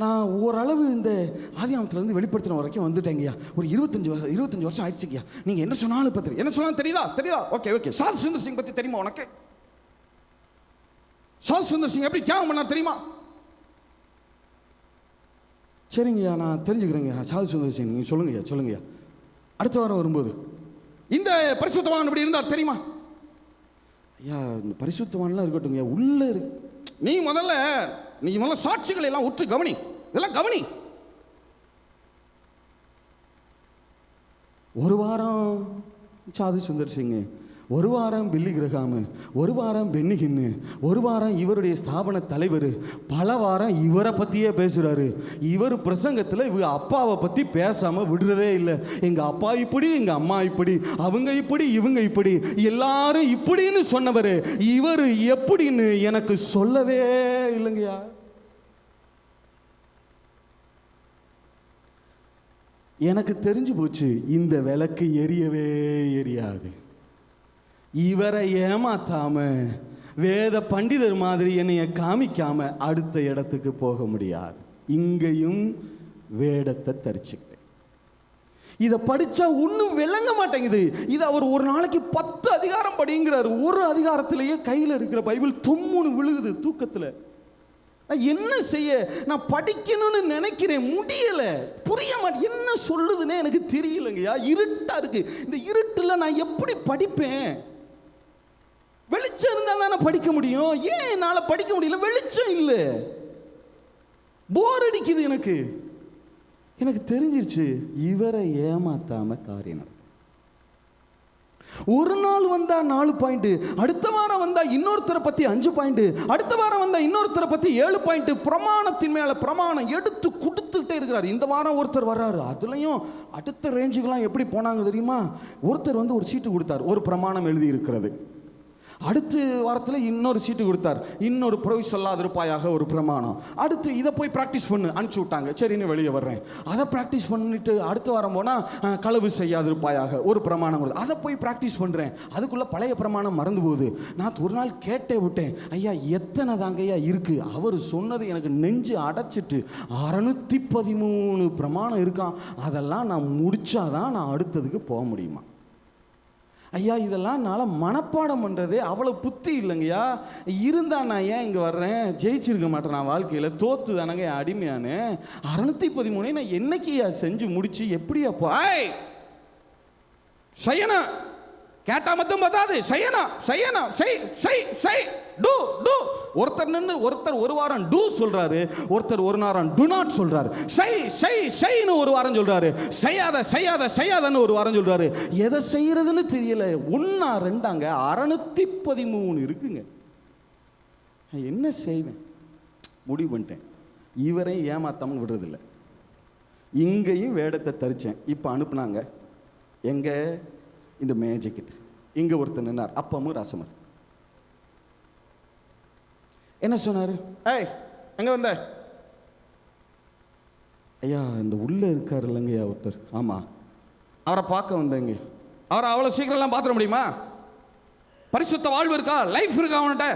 நான் ஓரளவு இந்த ஆதியாகமத்திலிருந்து வெளிப்படுத்தின வரைக்கும் வந்துட்டேங்கய்யா. ஒரு 25 வருஷம் ஆயிடுச்சுங்கய்யா. நீங்க என்ன சொன்னாலும் பத்தி என்ன சொன்னாலும் தெரியுதா? ஓகே. சால் சுந்தர் சிங் பத்தி தெரியுமா உனக்கு? சால் சுந்தர் சிங் எப்படி தியாகம் பண்ணார் தெரியுமா? சரிங்கய்யா, நான் தெரிஞ்சுக்கிறேங்கய்யா. சால் சுந்தர் சிங் நீங்கள் சொல்லுங்கய்யா. அடுத்த வாரம் வரும்போது இந்த பரிசுத்தவான் இப்படி இருந்தார் தெரியுமா? ஐயா, இந்த பரிசுத்தவான்லாம் இருக்கட்டும்யா, உள்ள இருக்கு. நீ முதல்ல சாட்சிகளை எல்லாம் உற்று கவனி. இதெல்லாம் கவனி. ஒரு வாரம் சாது சுந்தர் சிங், ஒரு வாரம் பில்லி கிரகாமு, ஒரு வாரம் பென்னி ஹின்னு, ஒரு வாரம் இவருடைய ஸ்தாபன தலைவர், பல வாரம் இவரை பற்றியே பேசுகிறாரு. இவர் பிரசங்கத்தில் இவங்க அப்பாவை பற்றி பேசாமல் விடுறதே இல்லை. எங்கள் அப்பா இப்படி, எங்கள் அம்மா இப்படி, அவங்க இப்படி, இவங்க இப்படி, எல்லாரும் இப்படின்னு சொன்னவர் இவர் எப்படின்னு எனக்கு சொல்லவே இல்லைங்கய்யா. எனக்கு தெரிஞ்சு போச்சு, இந்த விளக்கு எரியவே எரியாது. இவரை ஏமாத்தாம, வேத பண்டிதர் மாதிரி என்னைய காமிக்காம அடுத்த இடத்துக்கு போக முடியாது. இங்கேயும் வேடத்தை தரிச்சுக்கிறேன். இதை படிச்சா ஒன்றும் விளங்க மாட்டேங்குது. இது அவர் ஒரு நாளைக்கு 10 அதிகாரம் படிங்கிறார். ஒரு அதிகாரத்திலேயே கையில் இருக்கிற பைபிள் தொம்முன்னு விழுகுது தூக்கத்தில். நான் என்ன செய்ய? நான் படிக்கணும்னு நினைக்கிறேன், முடியல, புரிய மாட்டேன். என்ன சொல்லுதுன்னே எனக்கு தெரியலங்கய்யா. இருட்டா இருக்கு. இந்த இருட்டில் நான் எப்படி படிப்பேன்? வெளிச்சம் இருந்தால் தானே படிக்க முடியும். ஏன் என்னால் படிக்க முடியல? வெளிச்சம் இல்லை, போர் அடிக்குது. எனக்கு தெரிஞ்சிருச்சு, இவரை ஏமாத்தாம காரியம் நடக்கும். ஒரு நாள் வந்தா 4 பாயிண்ட், அடுத்த வாரம் வந்தா இன்னொருத்தரை பத்தி 5 பாயிண்ட், அடுத்த வாரம் வந்தா இன்னொருத்தரை பத்தி 7 பாயிண்ட். பிரமாணத்தின் மேல பிரமாணம் எடுத்து கொடுத்துக்கிட்டே இருக்கிறார். இந்த வாரம் ஒருத்தர் வர்றாரு, அதுலயும் அடுத்த ரேஞ்சுக்கெல்லாம் எப்படி போனாங்க தெரியுமா? ஒருத்தர் வந்து ஒரு சீட்டு கொடுத்தார், ஒரு பிரமாணம் எழுதி இருக்கிறது. அடுத்த வாரத்தில் இன்னொரு சீட்டு கொடுத்தார், இன்னொரு பொய் சொல்லாதிருப்பாயாக ஒரு பிரமாணம். அடுத்து இதை போய் ப்ராக்டிஸ் பண்ணு அனுப்பிச்சி விட்டாங்க. சரின்னு வெளியே வர்றேன். அதை ப்ராக்டிஸ் பண்ணிட்டு அடுத்த வாரம் போனால் களவு செய்யாதிருப்பாயாக ஒரு பிரமாணம் கொடுத்து அதை போய் ப்ராக்டிஸ் பண்ணுறேன். அதுக்குள்ளே பழைய பிரமாணம் மறந்து போகுது. நான் ஒரு நாள் கேட்டே விட்டேன், ஐயா எத்தனை தாங்கய்யா இருக்குது? அவர் சொன்னது எனக்கு நெஞ்சு அடைச்சிட்டு 613 பிரமாணம் இருக்கான். அதெல்லாம் நான் முடிச்சாதான் நான் அடுத்ததுக்கு போக முடியுமா? ஐயா, இதெல்லாம் என்னால் மனப்பாடம் பண்ணுறதே அவ்வளோ புத்தி இல்லைங்கய்யா. இருந்தால் நான் ஏன் இங்கே வர்றேன்? ஜெயிச்சிருக்க மாட்டேன் நான் வாழ்க்கையில், தோத்து தானங்க என் அடிமையானு. 613 நான் என்னைக்கியா செஞ்சு முடிச்சு எப்படியா செய்யணும்? கேட்டா மட்டும் பார்த்தாது, செய்யணும். ஒருத்தர் நின்று ஒருத்தர் ஒரு வாரம் டூ சொல்றாரு, ஒருத்தர் ஒரு வாரம் டு நாட் சொல்றாரு. செய்ன்னு ஒரு வாரம் சொல்றாரு, செய்யாதன்னு ஒரு வாரம் சொல்றாரு. எதை செய்யறதுன்னு தெரியல. 1 2 613 இருக்குங்க. என்ன செய்வேன்? முடிவு பண்ணிட்டேன், இவரை ஏமாத்தாமல் விடுறதில்லை. இங்கேயும் வேடத்தை தரிச்சேன். இப்போ அனுப்புனாங்க எங்க? இந்த மேஜிக்கிட்ட. இங்கே ஒருத்தர் நின்னார், அப்பமும் ரசமர். என்ன சொன்னார்? ஏய் எங்க வந்த? ஐயா இந்த உள்ள இருக்காரு இல்லைங்கய்யா ஒருத்தர். ஆமாம், அவரை பார்க்க வந்தேங்க. அவரை அவ்வளோ சீக்கிரம்லாம் பார்த்துட முடியுமா? பரிசுத்த வாழ்வு இருக்கா, லைஃப் இருக்கா அவன்கிட்ட?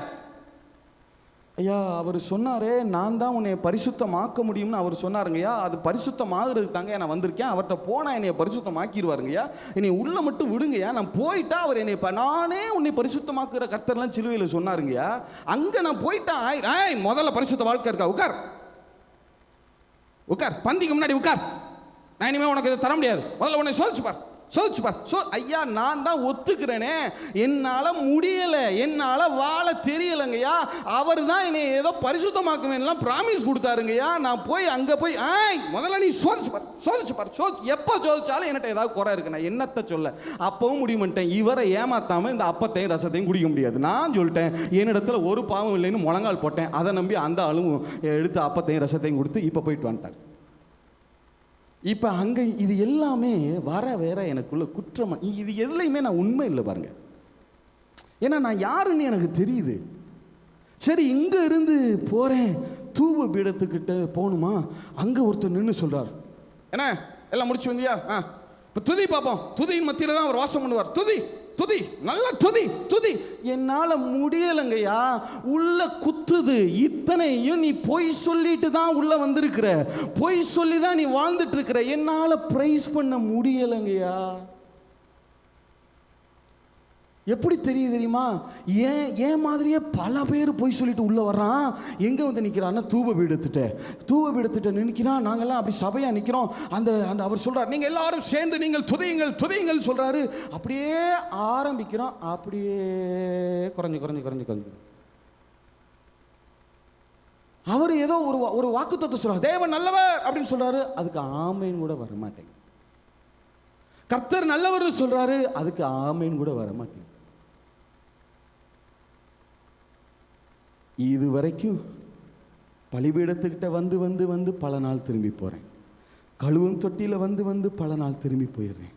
ஐயா அவர் சொன்னாரே, நான் தான் உன்னை பரிசுத்தமாக்க முடியும்னு அவர் சொன்னாருங்கய்யா. அது பரிசுத்தமாகிறதுக்கு தாங்க நான் வந்திருக்கேன். அவர்கிட்ட போனால் என்னை பரிசுத்தமாக்கிடுவாருங்கய்யா. என்னை உள்ள மட்டும் விடுங்கய்யா, நான் போயிட்டா அவர் என்னை நானே உன்னை பரிசுத்தமாக்குற கர்த்தர்லாம் சிலுவையில் சொன்னாருங்கய்யா. அங்கே நான் போயிட்டா முதல்ல பரிசுத்த வாழ்க்கை இருக்கா? உட்கார் உட்கார், பந்திக்கு முன்னாடி உட்கார். நான் இனிமேல் உனக்கு இதை தர முடியாது. முதல்ல உன்னை சோதிச்சு பார். ஐயா நான் தான் ஒத்துக்கிறேனே, என்னால் முடியலை, என்னால் வாழ தெரியலைங்கய்யா. அவர் தான் என்னை ஏதோ பரிசுத்தமாக்குவேன்லாம் ப்ராமிஸ் கொடுத்தாருங்கய்யா. நான் போய் அங்கே போய் முதல்ல நீ சோதிச்சு பார். எப்போ சோதிச்சாலும் என்கிட்ட ஏதாவது குறை இருக்கு, நான் என்னத்தை சொல்ல? அப்பவும் முடிவு பண்ணிட்டேன், இவரை ஏமாத்தாமல் இந்த அப்பத்தையும் ரசத்தையும் குடிக்க முடியாது. நான் சொல்லிட்டேன், என்னிடத்துல ஒரு பாவம் இல்லைன்னு முழங்கால் போட்டேன். அதை நம்பி அந்த ஆளும் எடுத்து அப்பத்தையும் ரசத்தையும் கொடுத்து இப்போ போயிட்டு வந்துட்டார். இப்போ அங்கே இது எல்லாமே வேற எனக்குள்ள குற்றம். இது எதுலையுமே நான் உண்மை இல்லை பாருங்க. ஏன்னா நான் யாருன்னு எனக்கு தெரியுது. சரி இங்கே இருந்து போகிறேன், தூப பீடத்துக்கிட்ட போகணுமா? அங்கே ஒருத்தர் நின்று சொல்கிறார், என்ன எல்லாம் முடிச்சு வந்தியா? இப்போ துதி பார்ப்போம். துதியின் மத்தியில் தான் அவர் வாசம் பண்ணுவார். துதி துதி, நல்ல துதி துதி. என்னால் முடியலைங்கய்யா, உள்ள குத்துது. இத்தனையும் நீ பொய் சொல்லிட்டு தான் உள்ள வந்திருக்கிற, பொய் சொல்லி தான் நீ வாழ்ந்துட்டு இருக்கிற. என்னால் பிரைஸ் பண்ண முடியலைங்கய்யா. எப்படி தெரியுமா? ஏன் மாதிரியே பல பேர் போய் சொல்லிட்டு உள்ள வர்றான். எங்கே வந்து நிற்கிறான்னா தூப பீடத்திட்ட நிற்கிறான். நாங்கள்லாம் அப்படி சபையாக நிற்கிறோம். அந்த அந்த அவர் சொல்கிறார், நீங்கள் எல்லாரும் சேர்ந்து நீங்கள் துதியுங்கள் சொல்கிறாரு. அப்படியே ஆரம்பிக்கிறோம், அப்படியே குறைஞ்சு அவர் ஏதோ ஒரு வாக்குத்தத்தம் சொல்றார், தேவன் நல்லவர் அப்படின்னு சொல்றாரு. அதுக்கு ஆமேன் கூட வர மாட்டேங்க. கர்த்தர் நல்லவர் சொல்றாரு, அதுக்கு ஆமேன் கூட வர மாட்டேங்க. இது வரைக்கும் பலிபீடத்துக்கிட்ட வந்து பல நாள் திரும்பி போகிறேன். கழுவும் தொட்டியில் வந்து பல நாள் திரும்பி போயிடுறேன்.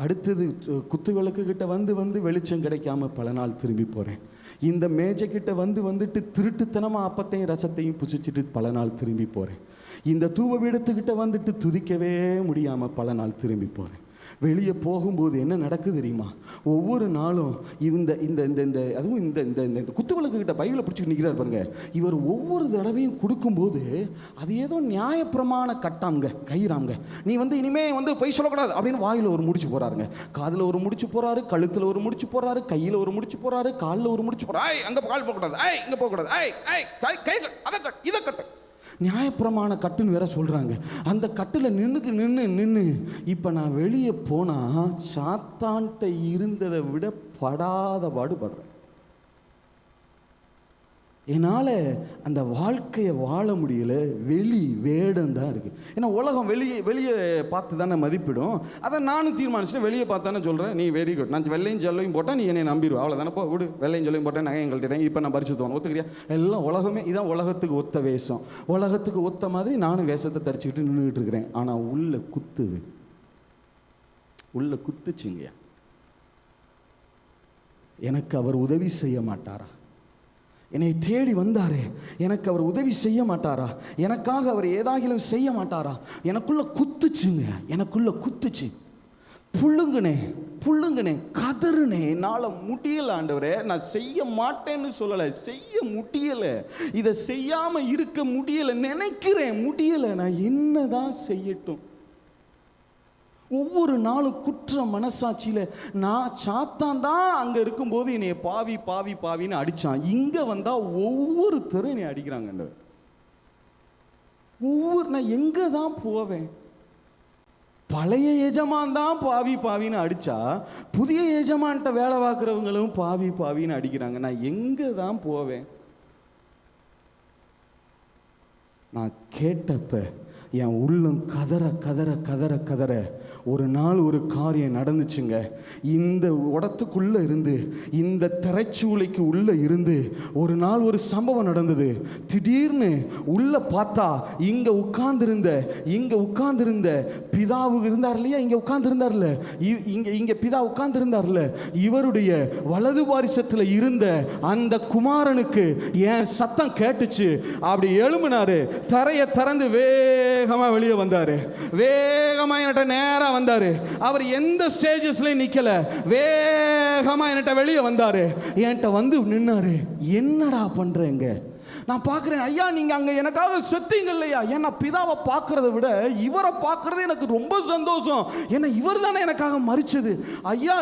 அடுத்தது குத்து விளக்குக்கிட்ட வந்து வெளிச்சம் கிடைக்காம பல நாள் திரும்பி போகிறேன். இந்த மேஜைக்கிட்ட வந்துட்டு திருட்டுத்தனமாக அப்பத்தையும் ரசத்தையும் புசிச்சிட்டு பல நாள் திரும்பி போகிறேன். இந்த தூப பீடத்துக்கிட்ட வந்துட்டு துதிக்கவே முடியாமல் பல நாள் திரும்பி போகிறேன். வெளியே போகும்போது என்ன நடக்குது தெரியுமா? ஒவ்வொரு நாளும் இந்த இந்த இந்த இந்த அதுவும் இந்த இந்த இந்த குத்துவிளக்குக்கிட்ட பைபிளை பிடிச்சிட்டு நிற்கிறார் பாருங்க. இவர் ஒவ்வொரு தடவையும் கொடுக்கும்போது அது ஏதோ நியாயப்பிரமாண கட்டாங்க கயிறாங்க. நீ இனிமே பொய் சொல்லக்கூடாது அப்படின்னு வாயில் ஒரு முடிச்சு போறாருங்க, காதில் ஒரு முடிச்சு போறாரு, கழுத்தில் ஒரு முடிச்சு போறாரு, கையில் ஒரு முடிச்சு போறாரு, காலில் ஒரு முடிச்சு போறாரு. அங்கே கால் போகக்கூடாது, இங்கே போகக்கூடாது, கை அதை கட்டு, இதை கட்டு. நியாயப்பிரமாண கட்டுன்னு வேற சொல்றாங்க. அந்த கட்டில் நின்று இப்ப நான் வெளியே போனா சாத்தான்ட்ட இருந்ததை விட படாத பாடுபடுறேன். என்னால் அந்த வாழ்க்கையை வாழ முடியல. வேடம் தான் இருக்குது. ஏன்னா உலகம் வெளியே பார்த்து தானே மதிப்பிடும். அதை நானும் தீர்மானிச்சுட்டு வெளியே பார்த்தானே சொல்கிறேன், நீ வெரி குட், நான் வெள்ளையும் ஜெல்லையும் போட்டால் நீ என்னை நம்பிடுவோம், அவ்வளோதானே, போ விடு, வெள்ளையும் ஜெல்லையும் போட்டேன் நகை எங்கள்கிட்ட, இப்போ நான் பரிசுத்தவன் ஒத்துக்கிறியா? எல்லாம் உலகமே இதான் உலகத்துக்கு ஒத்த வேஷம். உலகத்துக்கு ஒத்த மாதிரி நானும் வேஷத்தை தரிச்சுக்கிட்டு நின்றுக்கிட்டு இருக்கிறேன். ஆனால் உள்ள குத்துச்சுங்கய்யா. எனக்கு அவர் உதவி செய்ய மாட்டாரா? என்னை தேடி வந்தாரே, எனக்கு அவர் உதவி செய்ய மாட்டாரா? எனக்காக அவர் ஏதாகிலும் செய்ய மாட்டாரா? எனக்குள்ள குத்துச்சு. புள்ளுங்கனே கதறுனே. என்னால் முடியல ஆண்டவரே, நான் செய்ய மாட்டேன்னு சொல்லலை, செய்ய முடியலை. இதை செய்யாமல் இருக்க முடியலை, நினைக்கிறேன் முடியலை. நான் என்னதான் செய்யட்டும்? ஒவ்வொரு நாளும் குற்ற மனசாட்சியில் நான் சாத்தான் தான் அங்கே இருக்கும்போது என்னை பாவின்னு அடித்தான். இங்கே வந்தால் ஒவ்வொருத்தரும் என்னை அடிக்கிறாங்க. நான் எங்கே தான் போவேன்? பழைய எஜமான் தான் பாவின்னு அடித்தா, புதிய எஜமான்கிட்ட வேலை பார்க்குறவங்களும் பாவின்னு அடிக்கிறாங்க. நான் எங்கே தான் போவேன்? நான் கேட்டப்ப என் உள்ளம் கதற கதற கதற கதற ஒரு நாள் ஒரு காரியம் நடந்துச்சுங்க. இந்த இடத்துக்குள்ளே இருந்து, இந்த திரைச்சூளைக்கு உள்ளே இருந்து ஒரு நாள் ஒரு சம்பவம் நடந்தது. திடீர்னு உள்ளே பார்த்தா இங்கே உட்கார்ந்திருந்த பிதாவு இருந்தார் இல்லையா, இங்கே உட்கார்ந்திருந்தார்ல, இங்கே பிதா உட்கார்ந்திருந்தார்ல, இவருடைய வலது பாரிசத்தில் இருந்த அந்த குமாரனுக்கு என் சத்தம் கேட்டுச்சு. அப்படி எழும்பினாரு, தரையை திறந்து வேகமா வெளியே வந்தாரு. வேகமா என்கிட்ட நேரா வந்தாரு. அவர் எந்த ஸ்டேஜஸ்லயும் நிக்கல, வேகமா என்கிட்ட வெளியே வந்தாரு. என்கிட்ட வந்து நின்னாரு. என்னடா பண்றேங்க? நான் பார்க்குறேன், ஐயா நீங்கள் அங்கே எனக்காக செத்தீங்க இல்லையா? ஏன்னா பிதாவை பார்க்குறத விட இவரை பார்க்குறது எனக்கு ரொம்ப சந்தோஷம். ஏன்னா இவர் தானே எனக்காக மறிச்சது. ஐயா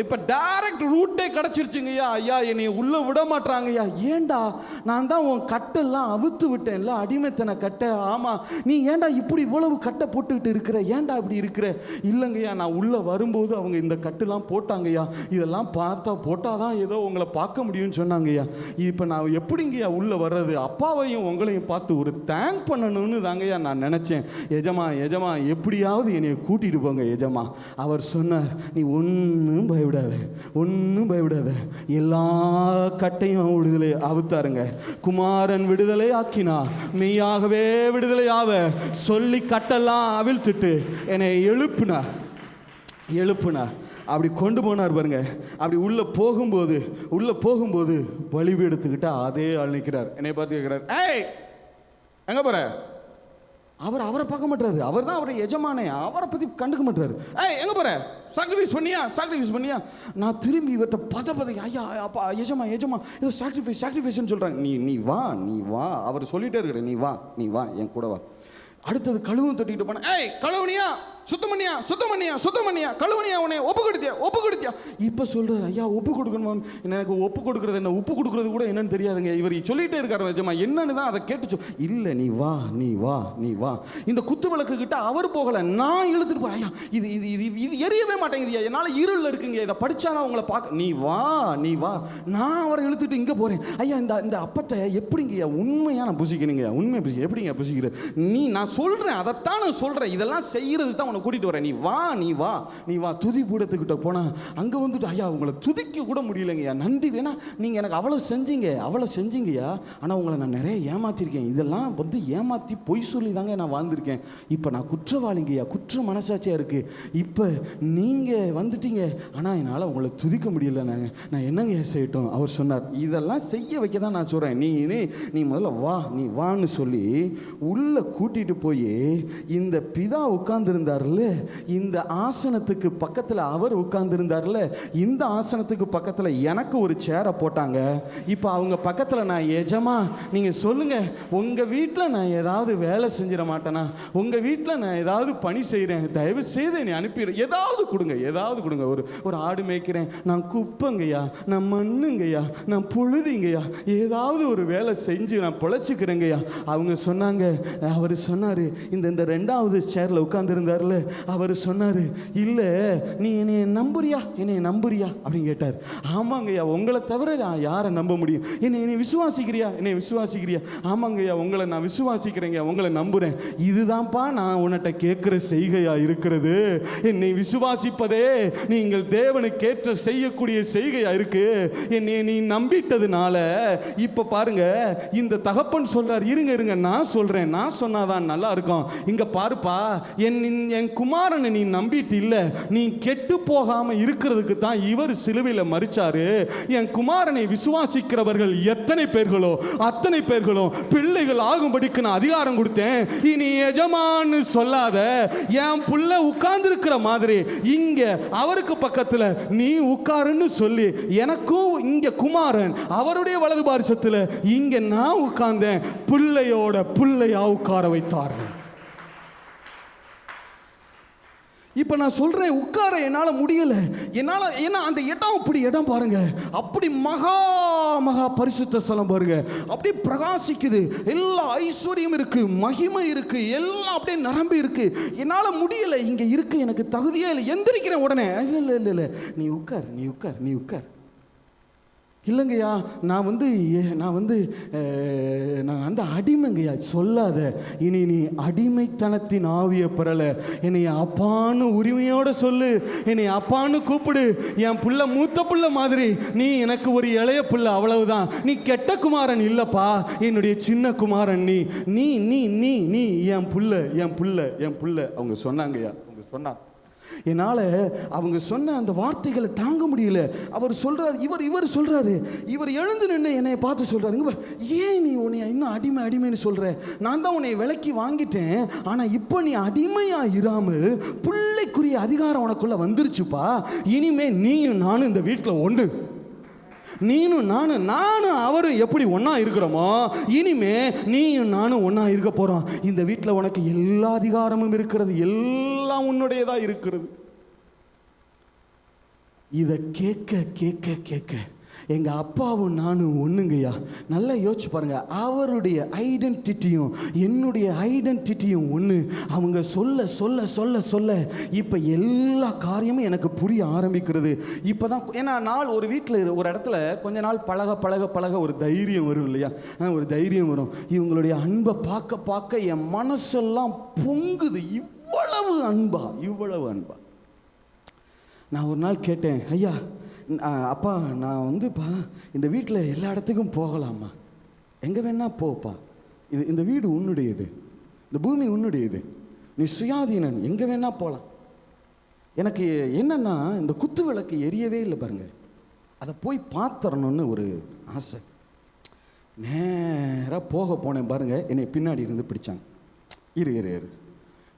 இப்போ டைரக்ட் ரூட்டே கிடச்சிருச்சுங்க ஐயா. ஐயா என்னை உள்ளே விட மாட்டாங்க ஐயா. ஏண்டா? நான் தான் உன் கட்டெல்லாம் அவுத்து விட்டேன்ல, அடிமைத்தனை கட்டை. ஆமாம், நீ ஏண்டா இப்படி இவ்வளவு கட்டை போட்டுக்கிட்டு இருக்கிற? ஏண்டா இப்படி இருக்கிற? இல்லைங்கய்யா, நான் உள்ளே வரும்போது அவங்க இந்த கட்டுலாம் போட்டாங்கய்யா. இதெல்லாம் போட்டால் தான் ஏதோ உங்களை பார்க்க முடியும்னு சொன்னாங்கய்யா. இப்போ நான் எப்படிங்கய்யா உள்ளே வர்றது? அப்பாவையும் உங்களையும் பார்த்து ஒரு தேங்க் பண்ணணும்னு தாங்கய்யா நான் நினச்சேன். எஜமா எப்படியாவது என்னை கூட்டிகிட்டு போங்க எஜமா. அவர் சொன்னார், நீ ஒன்றும் பயவிடாத, எல்லா கட்டையும் விடுதலை அவுத்தாருங்க. குமாரன் விடுதலை ஆக்கினா மெய்யாகவே விடுதலை ஆவ சொல்லி கட்டெல்லாம் அவிழ்த்துட்டு என்னை எழுப்புனார். அப்படி கொண்டு போனார் பாருங்க. அப்படி உள்ளே போகும்போது பலிபீடத்துக்கிட்ட அதே ஆள் நிற்கிறார். என்னை பார்த்து கேட்குறார், ஏய் எங்கே போகிற? அவரை பார்க்க மாட்டாரு. அவர் தான் அவரை எஜமானே, அவரை பற்றி கண்டுக்க மாட்டாரு. ஏய் எங்கே போகிற? சாக்ரிஃபைஸ் பண்ணியா? நான் திரும்பி இவர்கிட்ட பத ஐயா அப்பா எஜமா ஏதோ சாக்ரிஃபைஸ்ன்னு சொல்கிறாங்க. நீ வா அவர் சொல்லிட்டே இருக்கிற, நீ வா என் கூட வா. அடுத்தது கழுவும் தொட்டிக்கிட்டு போன, ஏய் கழுவுனியா, சுத்தம் பண்ணியா, கழுவுனியா, உன்னை ஒப்பு கொடுத்தியா? இப்போ சொல்கிறார், ஐயா ஒப்பு கொடுக்கணுமா? எனக்கு ஒப்பு கொடுக்குறது என்ன, உப்பு கொடுக்குறது கூட என்னன்னு தெரியாதுங்க. இவர் சொல்லிகிட்டே இருக்காரு நிஜமா, என்னன்னு தான் அதை கேட்டுச்சு. இல்லை நீ வா. இந்த குத்து விளக்கு கிட்ட அவர் போகலை, நான் இழுத்துட்டு போகிறேன். ஐயா இது எரியவே மாட்டேங்குது, என்னால் இருளில் இருக்குங்க, இதை படித்தாதான் உங்களை பார்க்க. நீ வா. நான் அவரை இழுத்துட்டு இங்கே போகிறேன். ஐயா இந்த அப்பத்தை எப்படிங்கய்யா உண்மையாக நான் புசிக்கிறீங்க? உண்மையை எப்படிங்க புசிக்கிற? நான் சொல்கிறேன், அதைத்தான் நான் சொல்கிறேன், இதெல்லாம் செய்கிறது தான் கூட்டிட்டு வரேன். நீ வா. துதி பீடத்துக்கிட்ட போனா அங்க வந்துட்டு, ஐயா உங்களை துதிக்க கூட முடியலைங்கய்யா, நன்றி. ஏன்னா நீங்க எனக்கு அவ்வளவு செஞ்சீங்கய்யா, ஆனா உங்களை நான் நிறைய ஏமாத்திருக்கேன். இதெல்லாம் ஏமாத்தி பொய் சொல்லி தாங்க நான் வாழ்ந்திருக்கேன். இப்ப நான் குற்றவாளிங்கய்யா, குற்ற மனசாட்சியா இருக்கு. இப்ப நீங்க வந்துட்டீங்க, ஆனா என்னால உங்களை துதிக்க முடியல. நான் என்னங்க செய்யட்டும்? அவர் சொன்னார், இதெல்லாம் செய்ய வைக்க தான் நான் சொல்றேன். நீ முதல்ல வான்னு சொல்லி உள்ள கூட்டிட்டு போய் இந்த பிதா உட்கார்ந்திருந்தார், இந்த ஆசனத்துக்கு பக்கத்தில் அவர் உட்கார்ந்திருந்தார்ல, இந்த ஆசனத்துக்கு பக்கத்தில் எனக்கு ஒரு சேரை போட்டாங்க. இப்போ அவங்க பக்கத்தில் நான், எஜமா நீங்கள் சொல்லுங்க, உங்கள் வீட்டில் நான் ஏதாவது வேலை செஞ்சிட மாட்டேனா? உங்கள் வீட்டில் நான் ஏதாவது பணி செய்கிறேன், தயவு செய்து என்னை அனுப்பிடுறேன், ஏதாவது கொடுங்க. ஒரு ஆடு மேய்க்கிறேன், நான் குப்பைங்கய்யா, நான் மண்ணுங்கய்யா, நான் புழுதிங்கய்யா, ஏதாவது ஒரு வேலை செஞ்சு நான் பொழைச்சிக்கிறேங்கய்யா. அவங்க சொன்னாங்க, அவர் சொன்னார், இந்த ரெண்டாவது சேரில் உட்கார்ந்துருந்தார்ல, அவர் சொன்னார், இல்லை நீ என்னை நம்புறியா அப்படின்னு கேட்டார். ஆமாங்கய்யா, உங்களை தவிர நான் யாரை நம்ப முடியும்? என்னை விசுவாசிக்கிறியா? ஆமாங்கய்யா, உங்களை நான் விசுவாசிக்கிறேங்க, உங்களை நம்புறேன். இதுதான்ப்பா நான் உன்னிட்ட கேட்கிற செய்கையா இருக்கிறது. என்னை விசுவாசிப்பதே நீங்கள் தேவனுக்கு ஏற்ற செய்யக்கூடிய செய்கையா இருக்கு. என்னை நீ நம்பிட்டதுனால இப்ப பாருங்க, இந்த தகப்பன் சொல்றார், இருங்க நான் சொல்றேன், நான் சொன்னாதான் நல்லா இருக்கும். இங்க பாருப்பா, என் குமாரனை நீ நம்பிட்டு இல்ல, நீ கெட்டு போகாம இருக்கிறதுக்கு தான் இவர் சிலுவையில் மரிச்சாரு. என் குமாரனை விசுவாசிக்கிறவர்கள் எத்தனை பேர்களோ அத்தனை பேர்களும் பிள்ளைகள் ஆகும்படிக்கு நான் அதிகாரம் கொடுத்தேன். இனி எஜமான்னு சொல்லாத, என் புள்ள உட்கார்ந்து இருக்கிற மாதிரி இங்க அவருக்கு பக்கத்துல நீ உட்காருன்னு சொல்லி, எனக்கும் இங்க குமாரன் அவருடைய வலது பாரிசத்துல இங்க நான் உட்கார்ந்தேன், பிள்ளையா உட்கார வைத்தார்கள். இப்போ நான் சொல்கிறேன், உட்கார என்னால் முடியலை. ஏன்னா அந்த இடம் அப்படி இடம் பாருங்க, அப்படி மகா பரிசுத்த ஸ்தலம் பாருங்க, அப்படியே பிரகாசிக்குது, எல்லா ஐஸ்வர்யம் இருக்கு, மகிமை இருக்கு, எல்லாம் அப்படியே நிரம்பி இருக்கு. என்னால் முடியலை, இங்கே இருக்க எனக்கு தகுதியே இல்லை. எந்திரிக்கிறேன் உடனே, இல்லை நீ உட்கார். இல்லைங்கய்யா, நான் அந்த அடிமைங்கய்யா. சொல்லாத, இனி நீ அடிமைத்தனத்தின் ஆவியை பெறல. என்னை அப்பான்னு உரிமையோட சொல்லு, என்னை அப்பான்னு கூப்பிடு. என் புள்ள மூத்த புள்ள மாதிரி, நீ எனக்கு ஒரு இளைய புள்ள, அவ்வளவுதான். நீ கெட்ட குமாரன் இல்லப்பா, என்னுடைய சின்ன குமாரன். நீ நீ நீ நீ நீ என் புள்ள, என் புள்ள, என் புள்ள. அவங்க சொன்னாங்கய்யா, அவங்க சொன்னாங்க. என்னால் அவங்க சொன்ன அந்த வார்த்தைகளை தாங்க முடியல. அவர் சொல்றாரு, இவர் சொல்றாரு, இவர் எழுந்து நின்று என்னை பார்த்து சொல்றாரு, ஏன் நீ உன்னை இன்னும் அடிமைன்னு சொல்ற? நான் தான் உன்னை விலைக்கு வாங்கிட்டேன், ஆனா இப்போ நீ அடிமையா இராமல் பிள்ளைக்குரிய அதிகாரம் உனக்குள்ள வந்துருச்சுப்பா. இனிமே நீயும் நானும் இந்த வீட்டில் ஒன்று. நீனும் நானும் அவரும் எப்படி ஒன்னா இருக்கிறோமோ, இனிமே நீயும் நானும் ஒன்னா இருக்க போறோம். இந்த வீட்டில் உனக்கு எல்லா அதிகாரமும் இருக்கிறது, எல்லாம் உன்னுடையதா இருக்கிறது. இதை கேட்க கேட்க கேட்க எங்க அப்பாவும் நானும் ஒண்ணுங்கய்யா. நல்லா யோசிச்சு பாருங்க, அவருடைய ஐடென்டிட்டியும் என்னுடைய ஐடென்டிட்டியும் ஒன்று. அவங்க சொல்ல சொல்ல சொல்ல சொல்ல இப்போ எல்லா காரியமும் எனக்கு புரிய ஆரம்பிக்கிறது. இப்போதான், ஏன்னா நாள் ஒரு வீட்டில் ஒரு இடத்துல கொஞ்ச நாள் பழக பழக பழக ஒரு தைரியம் வரும் இல்லையா, ஒரு தைரியம் வரும். இவங்களுடைய அன்பை பார்க்க பார்க்க என் மனசெல்லாம் பொங்குது. இவ்வளவு அன்பா, இவ்வளவு அன்பா. நான் ஒரு நாள் கேட்டேன், ஐயா அப்பா, நான் இந்த வீட்டில் எல்லா இடத்துக்கும் போகலாமா? எங்கே வேணா போப்பா, இந்த வீடு உன்னுடையது, இந்த பூமி உன்னுடையது, நீ சுயாதீனன், எங்கே வேணா போகலாம். எனக்கு என்னன்னா, இந்த குத்து விளக்கு எரியவே இல்லை பாருங்க, அதை போய் பார்த்துடணுன்னு ஒரு ஆசை. நேராக போனேன் பாருங்க, என்னை பின்னாடி இருந்து பிடிச்சாங்க. இரு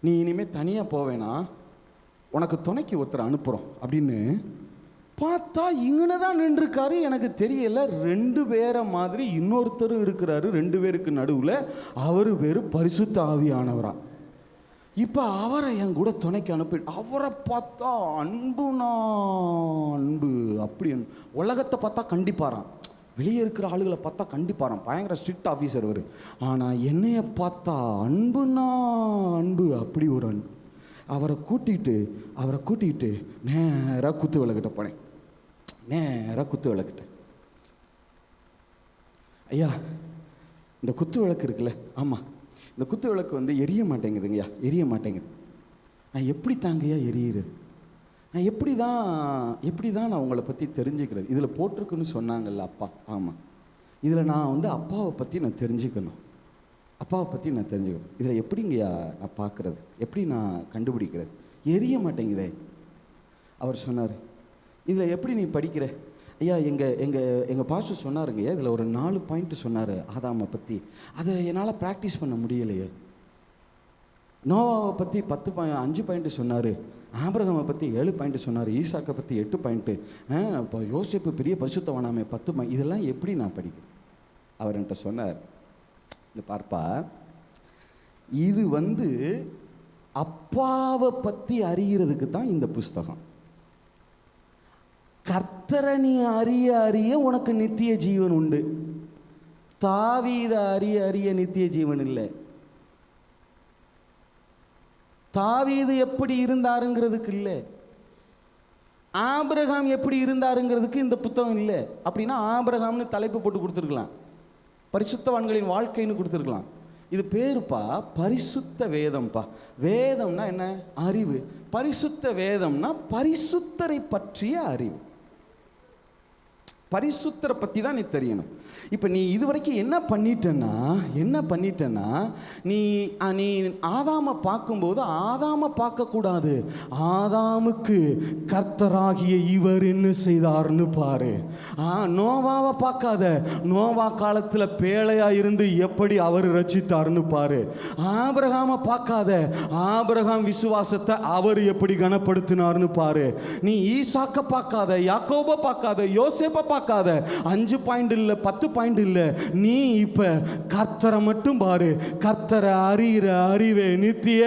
நீ இனிமேல் தனியாக போவேனா, உனக்கு துணைக்கு ஒருத்தரை அனுப்புகிறோம் அப்படின்னு. பார்த்தா இங்கன தான் நின்றுருக்காரு. எனக்கு தெரியல, 2 பேரை மாதிரி இன்னொருத்தரும் இருக்கிறாரு. 2 பேருக்கு நடுவில் அவர் பேர் பரிசுத்த ஆவியானவரா. இப்போ அவரை என் கூட துணைக்கு அனுப்பி, அவரை பார்த்தா அன்புனா அன்பு. அப்படி உலகத்தை பார்த்தா கண்டிப்பாராம், வெளியே இருக்கிற ஆளுகளை பார்த்தா கண்டிப்பாராம், பயங்கர ஸ்ட்ரிக்ட் ஆஃபீஸர் அவர். ஆனால் என்னைய பார்த்தா அன்புனா அன்பு, அப்படி ஒரு அன்பு. அவரை கூட்டிகிட்டு நேராக குத்து விளக்கிட்ட போனேன். நேராக குத்து விளக்கிட்டேன். ஐயா, இந்த குத்து விளக்கு இருக்குல்ல, ஆமாம், இந்த குத்து விளக்கு எரிய மாட்டேங்குதுங்கய்யா, எரிய மாட்டேங்குது. நான் எப்படி தாங்கய்யா எரியுறது? நான் எப்படி தான் நான் உங்களை பற்றி தெரிஞ்சுக்கிறது? இதில் போட்டிருக்குன்னு சொன்னாங்கல்ல அப்பா, ஆமாம், இதில் நான் அப்பாவை பற்றி நான் தெரிஞ்சுக்கணும், அப்பாவை பற்றி நான் தெரிஞ்சுக்கணும். இதில் எப்படிங்கய்யா நான் பார்க்குறது, எப்படி நான் கண்டுபிடிக்கிறது? எரிய மாட்டேங்குதே. அவர் சொன்னார், இதில் எப்படி நீ படிக்கிற? ஐயா, எங்கள் பாஸ்டர் சொன்னாருங்கய்யா, இதில் ஒரு 4 பாயிண்ட் சொன்னார் ஆதாமை பற்றி. அதை என்னால் ப்ராக்டிஸ் பண்ண முடியலையே. நோவாவை பற்றி 5 பாயிண்ட் சொன்னார், ஆபிரகாமை பற்றி 7 பாயிண்ட் சொன்னார், ஈசாக்கை பற்றி 8 பாயிண்ட்டு, இப்போ யோசேப்பு பெரிய பரிசுத்தவானாமே 10 பாயிண்ட். இதெல்லாம் எப்படி நான் படிக்கிறேன்? அவர் என்கிட்ட சொன்னார், இந்த பார்ப்பா, இது அப்பாவை பற்றி அறிகிறதுக்கு தான் இந்த புஸ்தகம். கர்த்தரை நீ அறிய அறிய உனக்கு நித்திய ஜீவன் உண்டு. தாவீதை அறிய அறிய நித்திய ஜீவன் இல்லை. தாவீது எப்படி இருந்தாருங்கிறதுக்கு இல்லை, ஆபிரகாம் எப்படி இருந்தாருங்கிறதுக்கு இந்த புத்தகம் இல்லை. அப்படின்னா ஆபிரகாம்னு தலைப்பு போட்டு கொடுத்துருக்கலாம், பரிசுத்தவான்களின் வாழ்க்கைன்னு கொடுத்துருக்கலாம். இது பேருப்பா பரிசுத்த வேதம்ப்பா. வேதம்னா என்ன? அறிவு. பரிசுத்த வேதம்னா பரிசுத்தரை பற்றிய அறிவு. பரிசுத்தரை பற்றி தான் நீ தெரியணும். இப்போ நீ இதுவரைக்கும் என்ன பண்ணிட்டேன்னா நீ ஆதாமை பார்க்கும்போது ஆதாமை பார்க்கக்கூடாது, ஆதாமுக்கு கர்த்தராகிய இவர் என்ன செய்தார்னு பாரு. நோவாவை பார்க்காத, நோவா காலத்தில் பேழையாக இருந்து எப்படி அவர் ரட்சித்தார்னு பாரு. ஆபிரகாமை பார்க்காத, ஆபிரகாம் விசுவாசத்தை அவர் எப்படி கனப்படுத்தினார்னு பாரு. நீ ஈசாக்க பார்க்காத, யாக்கோபை பார்க்காத, யோசேப்பை பார்க்காத. 5 பாயிண்ட் இல்லை, 10 பாயிண்ட் இல்லை. நீ இப்ப கர்த்தரை மட்டும் பாரு. கர்த்தரை அறிகிற அறிவே நித்திய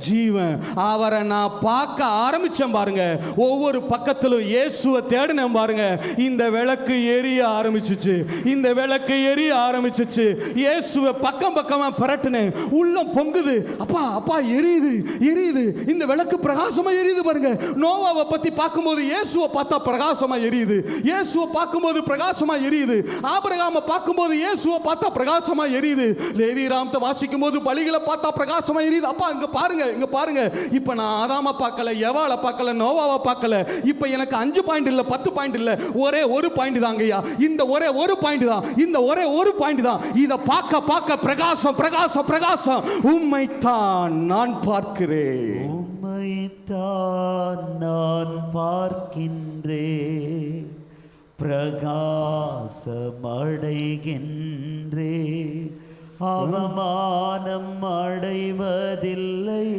ஜீவன். அவரை நான் பார்க்க ஆரம்பிச்சேன் பாருங்க, ஒவ்வொரு பக்கத்திலும் இயேசுவை தேடினேன் பாருங்க. இந்த விளக்கு எரிய ஆரம்பிச்சிச்சு, இந்த விளக்கு எரிய ஆரம்பிச்சிச்சு. இயேசுவை பக்கம் பக்கமா பரட்டினேன், உள்ளம் பொங்குது. அப்பா எரியுது, இந்த விளக்கு பிரகாசமா எரியுது பாருங்க. நோவாவை பத்தி பார்க்கும்போது இயேசுவை பார்த்தா பிரகாசமா எரியுது, இயேசுவை இயேசுவை பார்க்கும்போது பிரகாசமா எரியுது. ஆபிரகாமை பார்க்கும்போது இயேசுவை பார்த்தா பிரகாசமா எரியுது. லேவியராமத்தை வாசிக்கும் போது பலிகளை பார்த்தா பிரகாசமா எரியுது. அப்பா இங்க பாருங்க, இப்ப நான் ஆதாமை பார்க்கல, எவாளை பார்க்கல, நோவாவை பார்க்கல. இப்ப எனக்கு 5 பாயிண்ட் இல்ல, 10 பாயிண்ட் இல்ல, ஒரே ஒரு பாயிண்ட் தாங்கய்யா. இந்த ஒரே ஒரு பாயிண்ட் தான், இந்த ஒரே ஒரு பாயிண்ட் தான். இத பார்க்க பிரகாசம் பிரகாசம் பிரகாசம். உம்மைத்தான் நான் பார்க்கிறேன், உம்மைத்தான் நான் பார்க்கின்றேன், பிரகாசமடைகின்றேன், அவமானம் அடைவதில்லை.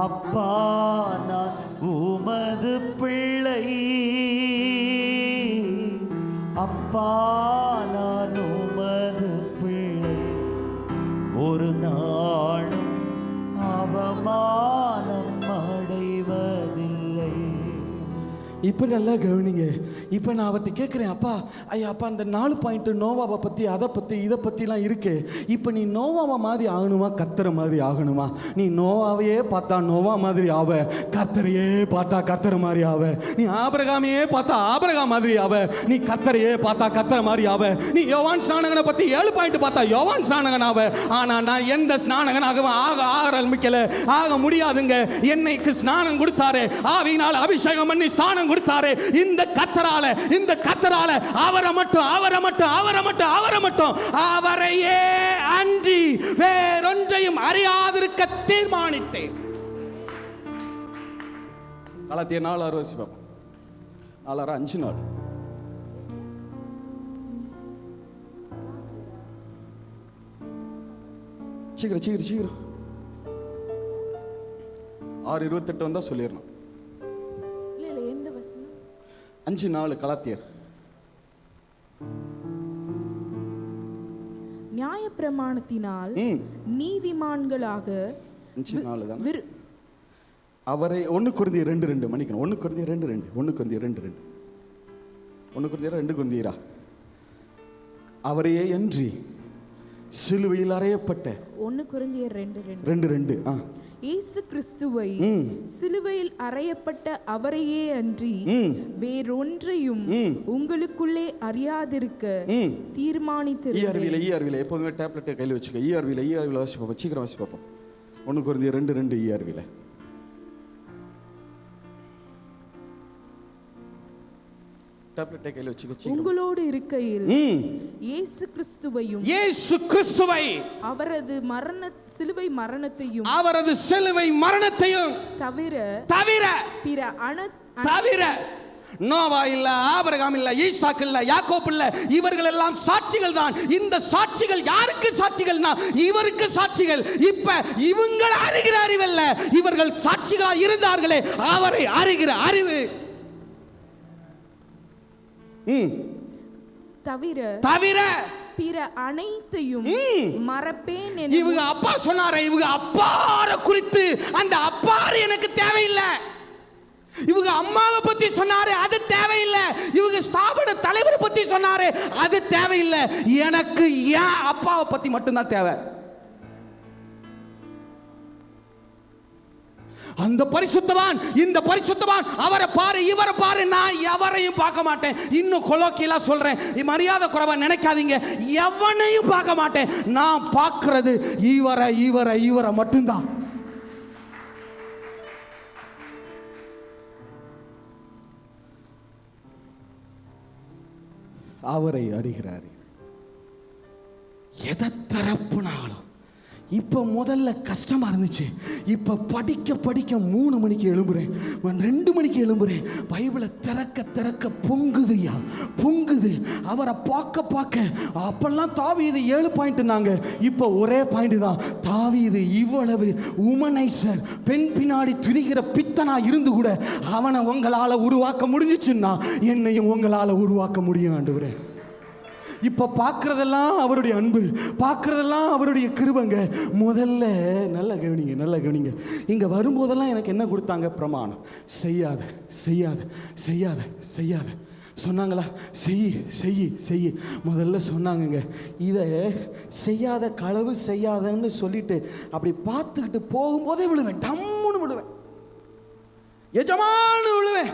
அப்பா நான் உமது பிள்ளை, அப்பா நான் உமது பிள்ளை, ஒரு நாளும் அவமானம் அடைவதில்லை. இப்ப நல்லா கவனிங்க. இப்ப நான் அவர்கிட்ட கேட்கிறேன், அப்பா அப்பா அந்த 4 பாயிண்ட் நோவாவை பத்தி, அதை பத்தி, இதை பத்திலாம் இருக்கு. இப்ப நீ நோவாவை மாதிரி ஆகணுமா, கர்த்தரை மாதிரி ஆகணுமா? நீ நோவாவையே பார்த்தா நோவா மாதிரி ஆவ, கர்த்தரையே பார்த்தா கர்த்தர் மாதிரி ஆவ. நீ ஆபிரகாமையே பார்த்தா ஆபிரகாம் மாதிரி ஆவ, நீ கர்த்தரையே பார்த்தா கர்த்தர் மாதிரி ஆவ. நீ யோவான் ஸ்நானகனை பத்தி 7 பாயிண்ட் பார்த்தா யோவான் ஸ்நானகன் ஆவ. ஆனா நான் எந்த ஸ்நானகனாகவும் ஆரம்பிக்கல, ஆக முடியாதுங்க. என்னைக்கு ஸ்நானம் கொடுத்தாரு, ஆவியினால் அபிஷேகம் பண்ணி ஸ்நானம் கொடுத்தாரு. இந்த கர்த்தரால அவரை மட்டும் அவரையே அன்றி வேறொன்றையும் அறியாதிருக்க தீர்மானித்தேன். கலாத்தியர் 4:6 வாசிப்போம். 4:6 5 நாள். சீக்கிரம் 6:28 வந்தா சொல்லிடணும். 5:4 கலாத்தியர். நியாயப்பிரமாணத்தினால் நீதிமான்களாக 5:4 தான். அவரை 1 கொரிந்தியர் 2:2 மன்னிக்கணும். 1 கொரிந்தியர் 2:2 அவரையே அன்றி சிலுவையில் அறையப்பட்ட 1 கொரிந்தியர் 2:2 இயேசு கிறிஸ்துவை சிலுவையில் அறையப்பட்ட அவரையே அன்றி வேறொன்றையும் உங்களுக்குள்ளே அறியாதிருக்க தீர்மானித்திருக்கிறேன். ஈஆர்வில எப்போதுமே டேப்லெட்டை கையில் வச்சுக்க. ஈஆர்வில வாசி பார்ப்போம், சீக்கிரம் வாசி பார்ப்போம். 1 கொரிந்தியர் 2:2 ஈஆர்வில. டேப்லெட்டை கையில் வச்சுக்க. உங்களோடு இருக்கையில் இயேசு கிறிஸ்துவை அவரது சிலுவை மரணத்தையும் தவிர நோவா இல்ல, ஆபிரகாம் இல்ல, ஈசாக்கு இல்ல, யாக்கோபு இல்ல, இவர்கள் எல்லாம் சாட்சிகள் தான். இந்த சாட்சிகள் யாருக்கு சாட்சிகள்னா இவருக்கு சாட்சிகள். இப்ப இவங்கள் அறிகிற அறிவல்ல, இவர்கள் சாட்சிகளா இருந்தார்களே அவரை அறிகிற அறிவு. தவிர பிற அனைத்தையும் மறப்பேன். இவங்க அப்பா சொன்னாரே, இவங்க அப்பார குறித்து அந்த அப்பாரு எனக்கு தேவையில்லை. இவங்க அம்மாவை பத்தி சொன்னாரு, அது தேவையில்லை. இவங்க ஸ்தாபன தலைவரை பத்தி சொன்னாரு, அது தேவையில்லை. எனக்கு ஏன் அப்பாவை பத்தி மட்டும்தான் தேவை. அந்த பரிசுத்தவான், இந்த பரிசுத்தவான், அவரை பாரு இவரை பாரு, நான் எவரையும் பார்க்க மாட்டேன். இன்னும் கொலோக்கியலா சொல்றேன், மரியாதை குறைவா நினைக்காதீங்க, எவனையும் பார்க்க மாட்டேன். நான் பார்க்கிறது இவரை மட்டும்தான். அவரை அறிகிறார். எதை தரப்புனாலும் இப்போ முதல்ல கஷ்டமா இருந்துச்சு. இப்போ படிக்க 3 மணிக்கு எழும்புறேன், 2 மணிக்கு எழும்புறேன். பைபிளை திறக்க பொங்குதுயா, பொங்குது. அவரை பார்க்க அப்பெல்லாம் தாவீது 7 பாயிண்ட்னாங்க, இப்போ ஒரே பாயிண்ட் தான். தாவீது இவ்வளவு உமனைசர், பெண் பின்னாடி திரிகிற பித்தனா இருந்து கூட அவனை உங்களால் உருவாக்க முடிஞ்சிச்சுன்னா என்னையும் உங்களால் உருவாக்க முடியும் ஆண்டவரே. இப்போ பார்க்குறதெல்லாம் அவருடைய அன்பு, பார்க்குறதெல்லாம் அவருடைய கிருபைங்க. முதல்ல நல்ல கவனிங்க. இங்கே வரும்போதெல்லாம் எனக்கு என்ன கொடுத்தாங்க? பிரமாணம். செய்யாத சொன்னாங்களா? செய். முதல்ல சொன்னாங்கங்க, இதை செய்யாத, களவு செய்யாதன்னு சொல்லிட்டு அப்படி பார்த்துக்கிட்டு போகும்போதே விழுவேன், டம்முன்னு விழுவேன், எஜமானு விழுவேன்.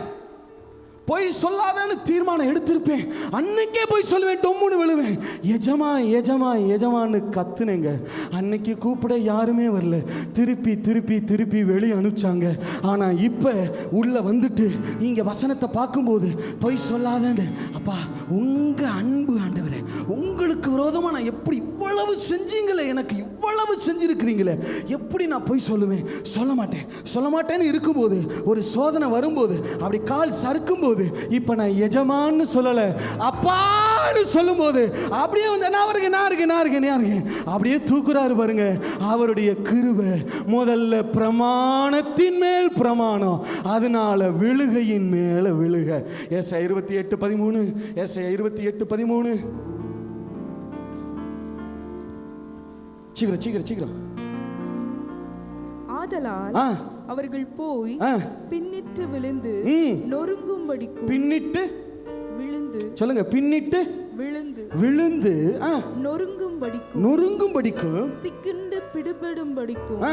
பொய் சொல்லாதன்னு தீர்மானம் எடுத்திருப்பேன். அன்னைக்கே போய் சொல்லுவேன், டொம்முன்னு விழுவேன். எஜமா எஜமா எஜமான்னு கத்துனேங்க. அன்னைக்கு கூப்பிட யாருமே வரல. திருப்பி திருப்பி திருப்பி வெளியே அனுப்பிச்சாங்க. ஆனால் இப்போ உள்ள வந்துட்டு இங்கே வசனத்தை பார்க்கும்போது பொய் சொல்லாதேன்னு, அப்பா உங்கள் அன்பு ஆண்டவரே, உங்களுக்கு விரோதமாக நான் எப்படி இவ்வளவு செஞ்சீங்களே, எனக்கு இவ்வளவு செஞ்சிருக்கிறீங்களே, எப்படி நான் பொய் சொல்லுவேன்? சொல்ல மாட்டேன்னு இருக்கும்போது, ஒரு சோதனை வரும்போது, அப்படி கால் சறுக்கும்போது, இப்போ நான் எஜமான்னு சொல்லலை, அப்பான்னு சொல்லும்போது அப்படியே வந்து நான் இருக்கேன் அப்படியே தூக்குறாரு பாருங்க. அவருடைய கிருபை முதல்ல பிரமாணத்தின் மேல் பிரமாணம், அதனால விழுகையின் மேல விழுக. ஏசாயா 28:13, ஏசாயா 28:13. சீக்கிரம். ஆதலால் அவர்கள் போய் பின்னிட்டு விழுந்து நொறுங்கும்படிக்கும், பின்னிட்டு விழுந்து, சொல்லுங்க, பின்னிட்டு விழுந்து நொறுங்கும்படிக்கும், சிக்குண்டு பிடிபடும்படிக்கும்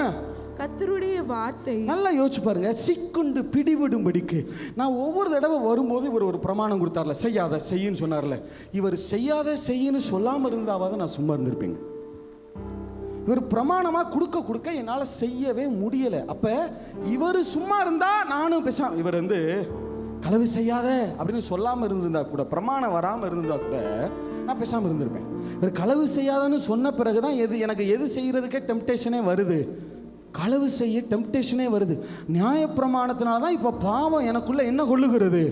கர்த்தருடைய வார்த்தை. நல்லா யோசிச்சு பாருங்க, சிக்குண்டு பிடிபடும்படிக்கு. நான் ஒவ்வொரு தடவை வரும்போது இவர் ஒரு பிரமாணம் கொடுத்தார்ல, செய்யாத செய்யுன்னு சொன்னார்ல. இவர் செய்யாத செய்யுன்னு சொல்லாமல் இருந்தாவது நான் சும்மா இருந்திருப்பேங்க. இவர் பிரமாணமாக கொடுக்க என்னால் செய்யவே முடியலை. அப்போ இவர் சும்மா இருந்தா நானும் பேசாம, இவர் வந்து களவு செய்யாத அப்படின்னு சொல்லாமல் இருந்திருந்தா கூட, பிரமாணம் வராமல் இருந்தா கூட நான் பேசாமல் இருந்திருப்பேன். இவர் களவு செய்யாதன்னு சொன்ன பிறகுதான் எனக்கு எது செய்யறதுக்கே டெம்டேஷனே வருது. களவு செய்ய டெம்டேஷனே வருது. நியாயப்பிரமாணத்தினால தான் இப்போ பாவம் எனக்குள்ள என்ன கொள்ளுகிறது.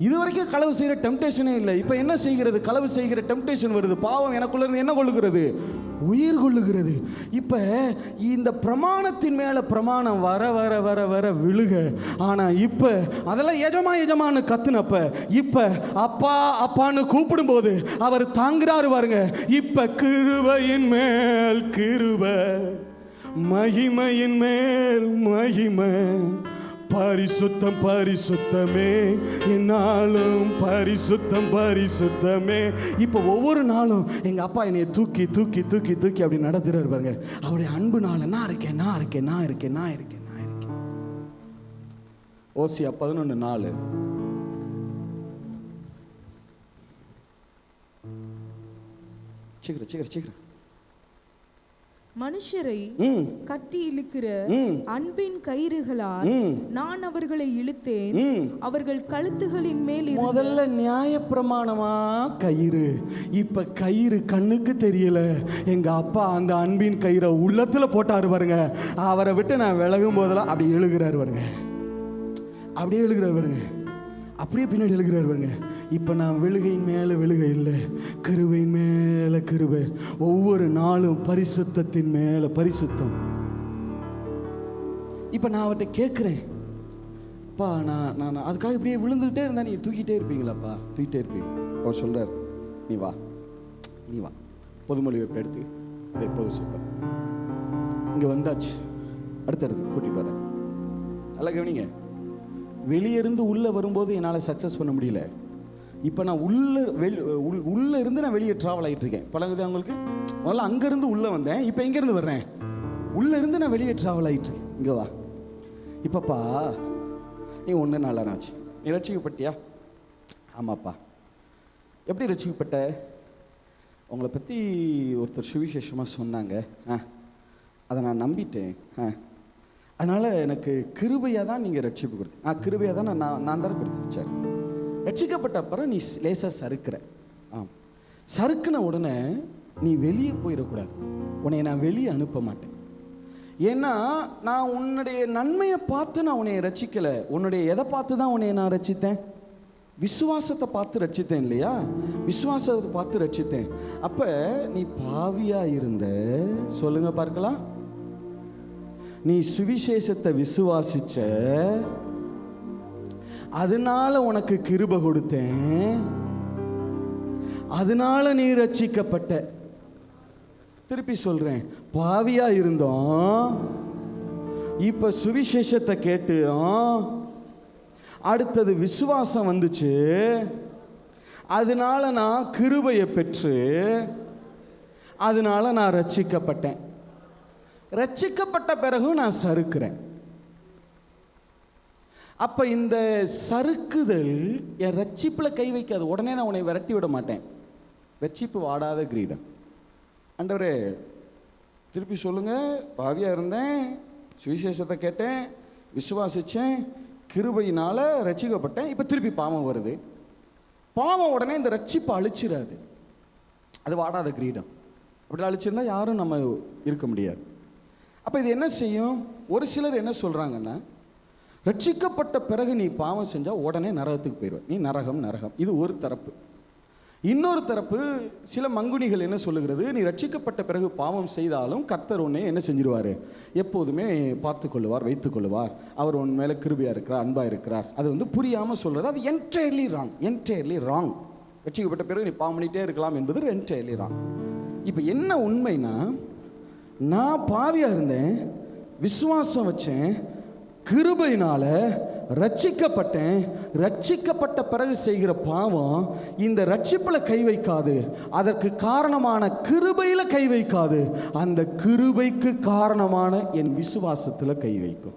இது வரைக்கும் களவு செய்கிற டெம்டேஷனே இல்லை. இப்போ என்ன செய்கிறது? களவு செய்கிற டெம்டேஷன் வருது. பாவம் எனக்குள்ள இருந்து என்ன கொள்ளுகிறது? உயிர் கொள்ளுகிறது. இப்போ இந்த பிரமாணத்தின் மேலே பிரமாணம் வர வர வர வர விழுக. ஆனால் இப்போ அதெல்லாம் எஜமானு கத்துனப்ப, இப்போ அப்பா அப்பான்னு கூப்பிடும்போது அவர் தாங்குறாரு பாருங்க. இப்போ கிருபையின் மேல் கிருபை, மகிமையின் மேல் மகிமை, பரிசுத்தம் பரிசுத்தமே, என்னாலும் பரிசுத்தமே. இப்போ ஒவ்வொரு நாளும் எங்க அப்பா என்னைய தூக்கி தூக்கி தூக்கி தூக்கி அப்படி நடத்துறாரு பாருங்க. அவருடைய அன்புனால நான் இருக்கேன். ஓசியா 11:4. சீக்கிரம். மனுஷரை கட்டி இழுக்கிற அன்பின் கயிறுகளால் நான் அவர்களை இழுத்தேன், அவர்கள் கழுத்துகளின் மேல். முதல்ல நியாயப்பிரமாணமா கயிறு, இப்ப கயிறு கண்ணுக்கு தெரியல. எங்க அப்பா அந்த அன்பின் கயிறை உள்ளத்துல போட்டாரு பாருங்க. அவரை விட்டு நான் விலகும் போதெல்லாம் அப்படி எழுகிறாரு பாருங்க. அப்படியே பின்னாடி எழுகிறார் பாருங்க. இப்போ நான் விழுகையின் மேலே விழுகை இல்லை, கிருபையின் மேலே கிருபை. ஒவ்வொரு நாளும் பரிசுத்தத்தின் மேலே பரிசுத்தம். இப்போ நான் அவர்கிட்ட கேட்குறேன், அப்பா நான் அதுக்காக இப்படியே விழுந்துக்கிட்டே இருந்தா நீங்கள் தூக்கிட்டே இருப்பீங்களாப்பா? தூக்கிட்டே இருப்பீங்க. அவர் சொல்கிறார், நீ வா பொதுமொழி வைப்ப எடுத்து அதை எப்போது சொல்ல. இங்கே வந்தாச்சு, அடுத்தடுத்து கூட்டிட்டு வரேன். நல்லா கவனிங்க. வெளியிருந்து உள்ளே வரும்போது என்னால் சக்ஸஸ் பண்ண முடியல. இப்போ நான் உள்ளே இருந்து நான் வெளியே ட்ராவல் ஆகிட்டு இருக்கேன். பழகுது அவங்களுக்கு? முதல்ல அங்கேருந்து உள்ளே வந்தேன், இப்போ எங்கேருந்து வர்றேன்? உள்ளே இருந்து நான் வெளியே ட்ராவல் ஆகிட்டு இருக்கேன். இங்கே வா. இப்போப்பா நீ 1 நாளாக ஆச்சு, நீ ரட்சிக்கப்பட்டியா? ஆமாப்பா. எப்படி ரட்சிக்கப்பட்ட? உங்களை பற்றி ஒருத்தர் சுவிசேஷமாக சொன்னாங்க, அதை நான் நம்பிட்டேன். அதனால் எனக்கு கிருபையாக தான் நீங்கள் ரட்சிப்பு கொடுத்து, கிருபையாக தான் நான் தான் கொடுத்தேன். சரி, ரட்சிக்கப்பட்ட அப்புறம் நீ லேசாக சறுக்கிற. சறுக்குன உடனே நீ வெளியே போயிடக்கூடாது. உன்னை நான் வெளியே அனுப்ப மாட்டேன். ஏன்னா நான் உன்னுடைய நன்மையை பார்த்து நான் உன்னை ரட்சிக்கலை. உன்னுடைய எதை பார்த்து தான் உன்னை நான் ரட்சித்தேன்? விசுவாசத்தை பார்த்து ரட்சித்தேன் இல்லையா? விசுவாசத்தை பார்த்து ரட்சித்தேன். அப்போ நீ பாவியாக இருந்த, சொல்லுங்க பார்க்கலாம், நீ சுவிசேஷத்தை விசுவாசிச்ச, அதனால உனக்கு கிருபை கொடுத்தேன், அதனால நீ ரட்சிக்கப்பட்ட. திருப்பி சொல்றேன், பாவியா இருந்தோம், இப்ப சுவிசேஷத்தை கேட்டோம், அடுத்தது விசுவாசம் வந்துச்சு, அதனால நான் கிருபையை பெற்று, அதனால நான் ரட்சிக்கப்பட்டேன். ரட்சிக்கப்பட்ட பிறகு நான் சறுக்கிறேன். அப்ப இந்த சறுக்குதல் என் ரட்சிப்புல கை வைக்காது. உடனே நான் உன்னை விரட்டி விட மாட்டேன். ரட்சிப்பு வாடாத கிரீடம். ஆண்டவரே திருப்பி சொல்லுங்க, பாவியா இருந்தேன், சுவிசேஷத்தை கேட்டேன், விசுவாசிச்சேன், கிருபையினால ரட்சிக்கப்பட்டேன், இப்ப திருப்பி பாவம் வருது. பாவம் உடனே இந்த ரட்சிப்பை அழிச்சிடாது. அது வாடாத கிரீடம். அப்படி அழிச்சிருந்தா யாரும் நம்ம இருக்க முடியாது. அப்ப இது என்ன செய்யும்? ஒரு சிலர் என்ன சொல்றாங்கன்னா, ரட்சிக்கப்பட்ட பிறகு நீ பாவம் செஞ்சா உடனே நரகத்துக்கு போயிடுவ, நீ நரகம் நரகம். இது ஒரு தரப்பு. இன்னொரு தரப்பு சில மங்குனிகள் என்ன சொல்லுகிறது, நீ ரட்சிக்கப்பட்ட பிறகு பாவம் செய்தாலும் கர்த்தர் உன்னை என்ன செஞ்சிருவார், எப்போதுமே பார்த்து கொள்ளுவார், வைத்துக் கொள்ளுவார், அவர் உன் மேலே கிருபையாக இருக்கிறார், அன்பாக இருக்கிறார். அது வந்து புரியாமல் சொல்கிறது. அது என்டையர்லி ராங், என்டையர்லி ராங். ரட்சிக்கப்பட்ட பிறகு நீ பாவம் பண்ணிகிட்டே இருக்கலாம் என்பது என்டையர்லி ராங். இப்போ என்ன உண்மைனா, நான் பாவியாக இருந்தேன், விசுவாசம் வச்சேன், கிருபையினால ரட்சிக்கப்பட்டேன். ரட்சிக்கப்பட்ட பிறகு செய்கிற பாவம் இந்த ரட்சிப்புல கை வைக்காது, அதற்கு காரணமான கிருபையில கை வைக்காது, அந்த கிருபைக்கு காரணமான என் விசுவாசத்துல கை வைக்கும்.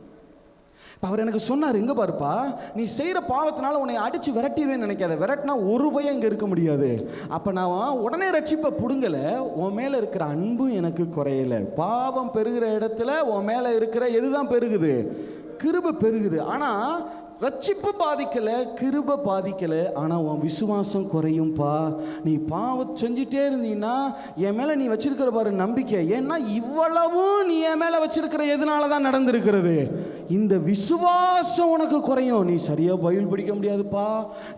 அவர் எனக்கு சொன்னார், எங்க பாருப்பா, நீ செய்கிற பாவத்தினால உன்னை அடிச்சு விரட்டிடுவேன்னு நினைக்காத. விரட்டினா ஒரு பயம் இங்கே இருக்க முடியாது. அப்போ நான் உடனே ரட்சிப்பை பிடுங்கலை, உன் மேலே இருக்கிற அன்பு எனக்கு குறையலை. பாவம் பெருகிற இடத்துல உன் மேலே இருக்கிற எதுதான் பெருகுது? கிருபை பெருகுது. ஆனால் ரட்சிப்பு பாதிக்கலை, கிருபை பாதிக்கலை. ஆனால் உன் விசுவாசம் குறையும்பா. நீ பாவம் செஞ்சுட்டே இருந்தீங்கன்னா என் மேலே நீ வச்சிருக்கிற பாரு நம்பிக்கை. ஏன்னா இவ்வளவும் நீ என் மேலே வச்சிருக்கிற எதனால தான் நடந்திருக்கிறது, இந்த விசுவாசம் உனக்கு குறையும். நீ சரியாக பைபிள் படிக்க முடியாதுப்பா,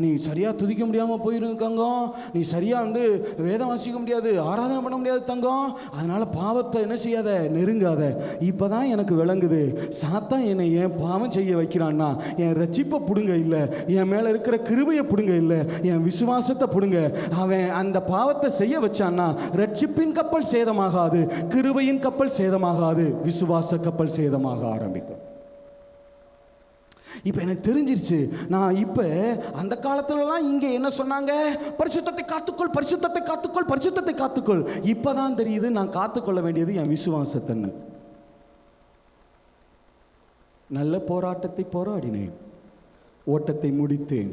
நீ சரியாக துதிக்க முடியாமல் போயிருக்காங்க, நீ சரியாக வந்து வேதம் வாசிக்க முடியாது, ஆராதனை பண்ண முடியாது தங்கம். அதனால் பாவத்தை என்ன செய்யாத, நெருங்காத. இப்போ தான் எனக்கு விளங்குது, சாத்தான் என்னை ஏன் பாவம் செய்ய வைக்கிறான்னா, என் ரட்சிப்பை பிடுங்க இல்லை, என் மேலே இருக்கிற கிருபையை பிடுங்க இல்லை, என் விசுவாசத்தை பிடுங்க. அவன் அந்த பாவத்தை செய்ய வச்சான்னா ரட்சிப்பின் கப்பல் சேதமாகாது, கிருபையின் கப்பல் சேதமாகாது, விசுவாச கப்பல் சேதமாக ஆரம்பிக்கும். இப்போ எனக்கு தெரிஞ்சிருச்சு. நான் இப்போ அந்த காலத்துலலாம் இங்கே என்ன சொன்னாங்க, பரிசுத்தத்தை காத்துக்கொள், பரிசுத்தத்தை காத்துக்கொள், பரிசுத்தத்தை காத்துக்கொள். இப்போ தான் தெரியுது நான் காத்துக்கொள்ள வேண்டியது என் விசுவாசத்தைன்னு. நல்ல போராட்டத்தை போராடினேன், ஓட்டத்தை முடித்தேன்.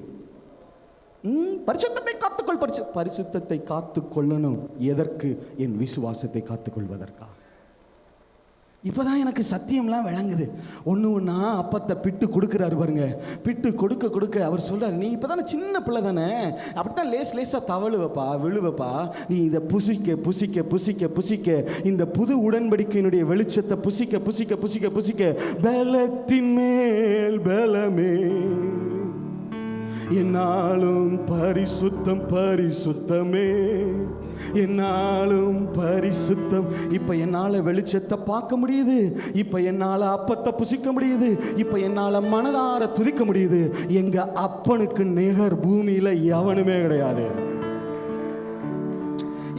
பரிசுத்தத்தை காத்துக்கொள், பரிசுத்தத்தை காத்துக்கொள்ளணும். எதற்கு? என் விசுவாசத்தை காத்துக்கொள்வதற்கா. இப்போதான் எனக்கு சத்தியம்லாம் விளங்குது. ஒன்று ஒன்றா அப்பத்தை பிட்டு கொடுக்குறாரு பாருங்க. பிட்டு கொடுக்க கொடுக்க அவர் சொல்கிறார், நீ இப்போ தானே சின்ன பிள்ளை தானே, அப்படித்தான் லேசாக தவழுவப்பா, விழுவப்பா. நீ இதை புசிக்க புசிக்க புசிக்க புசிக்க இந்த புது உடன்படிக்கையினுடைய வெளிச்சத்தை புசிக்க புசிக்க புசிக்க புசிக்க பலத்தின் மேல் பலமே, என்னாலும் பரிசுத்தம் பரிசுத்தமே, என்னாலும் பரிசுத்தம். இப்ப என்னால வெளிச்சத்தை பார்க்க முடியுது, இப்ப என்னால அப்பத்தை புசிக்க முடியுது, இப்ப என்னால மனதார துதிக்க முடியுது. எங்க அப்பனுக்கு நிகர் பூமியில எவனுமே கிடையாது.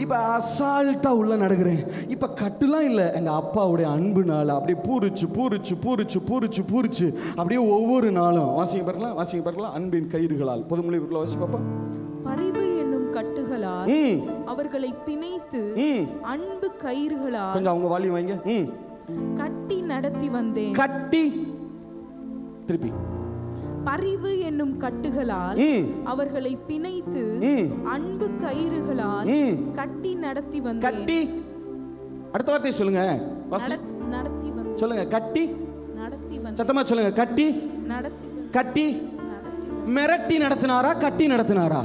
இப்போ அசால்ட்டாக உள்ள நடக்கிறேன். இப்போ கட்டுலாம் இல்லை, எங்கள் அப்பாவுடைய அன்புனால அப்படியே பூரிச்சு பூரிச்சு பூரிச்சு பூரிச்சு பூரிச்சு அப்படியே ஒவ்வொரு நாளும் வாசிக்க பார்க்கலாம், வாசிக்க பார்க்கலாம். அன்பின் கயிறுகளால், பொதுமொழிக்குள்ள வாசி பார்ப்போம். பரிவு என்னும் கட்டுகளால் அவர்களை பிணைத்து, அன்பு கயிறுகளால் கொஞ்சம் அவங்க வாலி வாங்க, கட்டி நடத்தி வந்தேன். கட்டி திருப்பி பரிவு என்னும் கட்டுகளால் அவர்களை பிணைத்து, அன்பு கயிறுகளால் கட்டி நடத்தி வந்தேன். கட்டி, அடுத்த வார்த்தை சொல்லுங்க, நடத்தி வந்தேன். சொல்லுங்க, கட்டி நடத்தி வந்தேன். சத்தமா சொல்லுங்க, கட்டி நடத்தி. கட்டி மிரட்டி நடத்தினாரா, கட்டி நடத்தினாரா?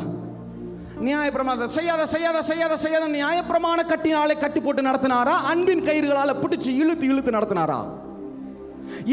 நியாயப்பிரமாணம் செய்யாத செய்யாத செய்யாத செய்யாத நியாயப்பிரமாண கட்டினாலே கட்டி போட்டு நடத்தினாரா, அன்பின் கயிறுகளால பிடிச்சு இழுத்து இழுத்து நடத்தினாரா?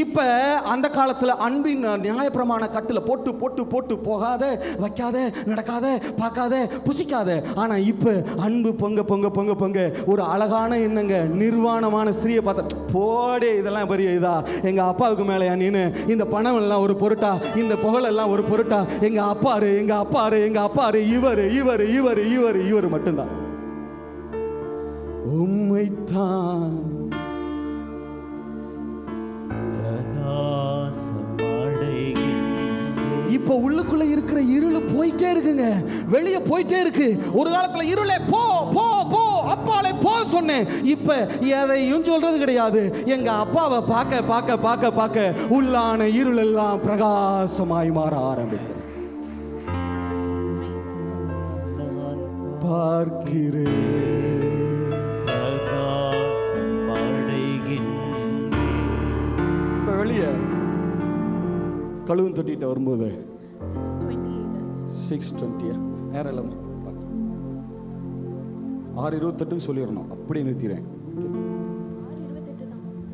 இப்ப அந்த காலத்துல அன்பின் நியாயப்பிரமாண கட்டுல போட்டு போட்டு போட்டு போகாத, வைக்காத, நடக்காத, பார்க்காத, புசிக்காத. ஆனா இப்ப அன்பு பொங்க பொங்க பொங்க பொங்க ஒரு அழகான எண்ணங்க, நிர்வாணமான ஸ்திரியை பார்த்த போடே, இதெல்லாம் பெரிய இதா, எங்க அப்பாவுக்கு மேலையா நீனு, இந்த பணம் எல்லாம் ஒரு பொருட்டா, இந்த புகழ் எல்லாம் ஒரு பொருட்டா, எங்க அப்பாரு எங்க அப்பாரு எங்க அப்பாரு இவரு இவரு இவரு இவரு இவரு மட்டும்தான். உம்மைத்தான் இப்ப உள்ளுக்குள்ள இருக்கிற இருள் போயிட்டே இருக்குங்க, வெளியே போயிட்டே இருக்கு. ஒரு காலத்துல இருளே போ போ போ, அப்பாலே போ சொன்னேன். இப்ப எதையும் சொல்றது கிடையாது. எங்க அப்பாவை பார்க்க பார்க்க பார்க்க பார்க்க உள்ளான இருள் எல்லாம் பிரகாசமாய் மாற ஆரம்பிக்கிறது. பார்க்கிறேன், பிரகாசம் அடைகின்றேன். இப்ப வெளியே கழுவும் தொட்டிட்டு வரும்போது 6:20 நேரம் இல்லாம 6:28 சொல்லிடணும். அப்படியே நிறுத்திடுறேன்.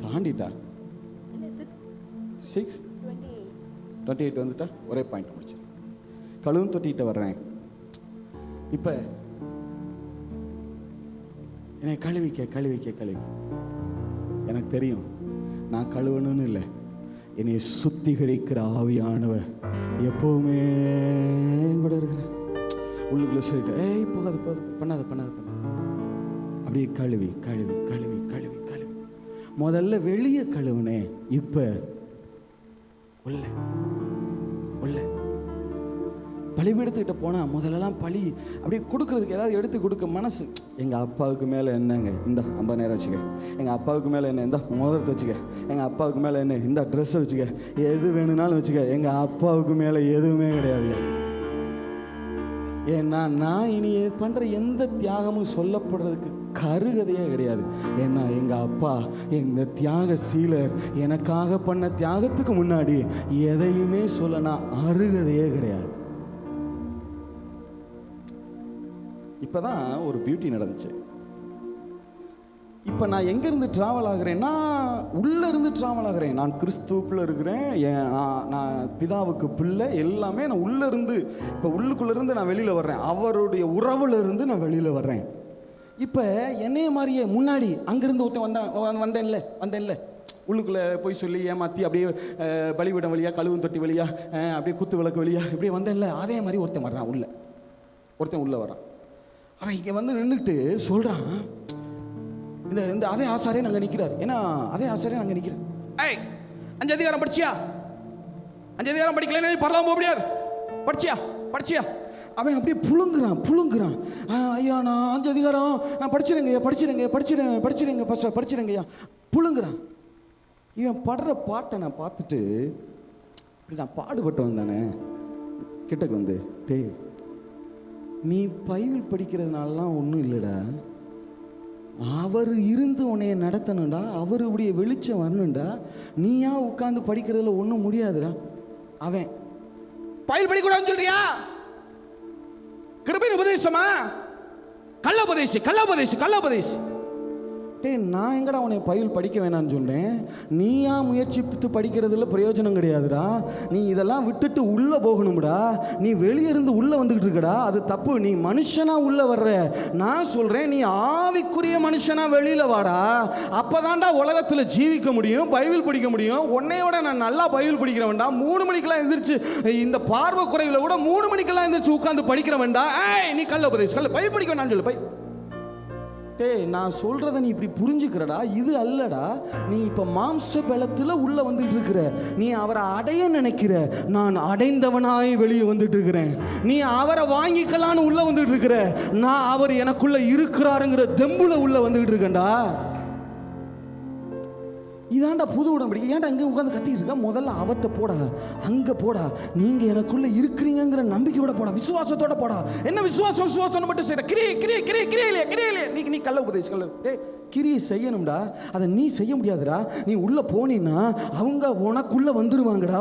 தாண்டிட்டா 6:28 வந்துட்டா ஒரே பாயிண்ட் முடிச்சு கழுவும் தொட்டிட்டு வர்றேன். இப்போ என்னை கழுவி எனக்கு தெரியும் நான் கழுவணும்னு இல்லை, என்னை சுத்திகரிக்கிற ஆவியானவர் எப்பவுமே கூட இருக்கிற உள்ளுக்குள்ள சொல்லிட்டு ஏய் போகாது பண்ணாத அப்படியே கழுவி முதல்ல வெளியே கழுவுனேன். இப்ப உள்ள பலிபீடத்துக்கிட்ட போனா முதல்லலாம் பழி அப்படியே கொடுக்கறதுக்கு ஏதாவது எடுத்து கொடுக்க மனசு. எங்க அப்பாவுக்கு மேல என்னங்க இந்த 50,000 வச்சுக்க, எங்க அப்பாவுக்கு மேல என்ன இந்த மோதிரத்தை வச்சுக்க, எங்க அப்பாவுக்கு மேல என்ன இந்த ட்ரெஸ்ஸை வச்சுக்க, எது வேணும்னாலும் வச்சுக்க. எங்க அப்பாவுக்கு மேல எதுவுமே கிடையாது. ஏன்னா நான் இனி பண்ற எந்த தியாகமும் சொல்லப்படுறதுக்கு கருகதையே கிடையாது. ஏன்னா எங்க அப்பா எங்க தியாக சீலர், எனக்காக பண்ண தியாகத்துக்கு முன்னாடி எதையுமே சொல்லனா அருகதையே கிடையாது. இப்பதான் ஒரு பியூட்டி நடந்துச்சு. இப்போ நான் எங்கேருந்து ட்ராவல் ஆகிறேன்னா உள்ளே இருந்து ட்ராவல் ஆகிறேன். நான் கிறிஸ்துவுக்குள்ளே இருக்கிறேன், நான் பிதாவுக்கு பிள்ளை, எல்லாமே நான் உள்ளே இருந்து இப்போ உள்ளுக்குள்ளேருந்து நான் வெளியில் வர்றேன். அவருடைய உறவுல இருந்து நான் வெளியில் வர்றேன். இப்போ என்னைய மாதிரியே முன்னாடி அங்கேருந்து ஒருத்தன் வந்தேன்ல உள்ளுக்குள்ளே போய் சொல்லி ஏமாற்றி அப்படியே பலிபீடம் வழியாக கழுவும் தொட்டி வழியாக அப்படியே குத்து விளக்கு வழியாக இப்படியே வந்தேன்ல, அதே மாதிரி ஒருத்தன் வர்றான். ஒருத்தன் உள்ளே வரான். அவன் இங்கே வந்து நின்றுட்டு சொல்கிறான், இந்த அதே ஆசாரியே நாங்கள் நிற்கிறார். ஏன்னா அதே ஆசாரியே நாங்கள் நிற்கிறேன். ஏய் 5 அதிகாரம் படிச்சியா? 5 அதிகாரம் படிக்கல நீ பரலாம் போக முடியாது. படிச்சியா? அவன் அப்படியே புழுங்குறான். ஐயா நான் 5 அதிகாரம் நான் படிச்சிருங்கய்யா புழுங்குறான். இவன் படுற பாட்டை நான் பார்த்துட்டு இப்படி நான் பாடுபட்டு வந்தானே கிட்டக்கு வந்து, டேய் நீ பைபிள் படிக்கிறதுனாலலாம் ஒன்றும் இல்லைடா, அவர் இருந்து உன்னைய நடத்தணும்டா, அவருடைய வெளிச்சம் வரணும்டா, நீயா உட்காந்து படிக்கிறதுல ஒன்றும் முடியாதுடா. அவன் பைபிள் படிக்கூடாதுன்னு சொல்றியா? கிருபையின் உபதேசமா? கள்ளோபதேசி. டே நான் எங்கடா உன்னை பைபிள் படிக்க வேணான்னு சொன்னேன். நீயா முயற்சித்து படிக்கிறதுல பிரயோஜனம் கிடையாதுடா. நீ இதெல்லாம் விட்டுட்டு உள்ளே போகணும்டா. நீ வெளியே இருந்து உள்ளே வந்துக்கிட்டு இருக்கடா, அது தப்பு. நீ மனுஷனா உள்ளே வர்ற. நான் சொல்கிறேன் நீ ஆவிக்குரிய மனுஷனா வெளியில் வாடா. அப்போதான்டா உலகத்தில் ஜீவிக்க முடியும், பைபிள் படிக்க முடியும். உன்னையோட நான் நல்லா பைபிள் படிக்கிறவன்டா. 3 மணிக்கெல்லாம் எந்திரிச்சு இந்த பார்வை குறைவில் கூட 3 மணிக்கெல்லாம் எந்திரிச்சு உட்காந்து படிக்கிறவன்டா. ஏய் நீ கள்ளோபதேசி பைபிள் படிக்க வேணான்னு சொல்லு. டேய் நான் சொல்றத நீ இப்படி புரிஞ்சுக்கிறடா, இது அல்லடா. நீ இப்ப மாம்ச பலத்துல உள்ள வந்துட்டு இருக்கிற. நீ அவரை அடைய நினைக்கிற, நான் அடைந்தவனாய் வெளியே வந்துட்டு இருக்கிறேன். நீ அவரை வாங்கிக்கலான்னு உள்ள வந்துட்டு இருக்கிற, நான் அவர் எனக்குள்ள இருக்கிறாருங்கிற தெம்புல உள்ள வந்துகிட்டு இருக்கேன்டா. இதாண்டா புது உடன்படிக்கை. ஏன்டா இங்கே உட்காந்து கத்திக்கிட்டு இருக்க? முதல்ல அவர்கிட்ட போடா, அங்கே போடா. நீங்கள் எனக்குள்ள இருக்கிறீங்கிற நம்பிக்கையோட போடா, விசுவாசத்தோட போடா. என்ன விசுவாசம் மட்டும் செய்யற? கிரியிலே நீ கள்ள உபதேசி கிரியை செய்யணும்டா. அதை நீ செய்ய முடியாதுடா. நீ உள்ள போனீன்னா அவங்க உனக்குள்ள வந்துருவாங்கடா,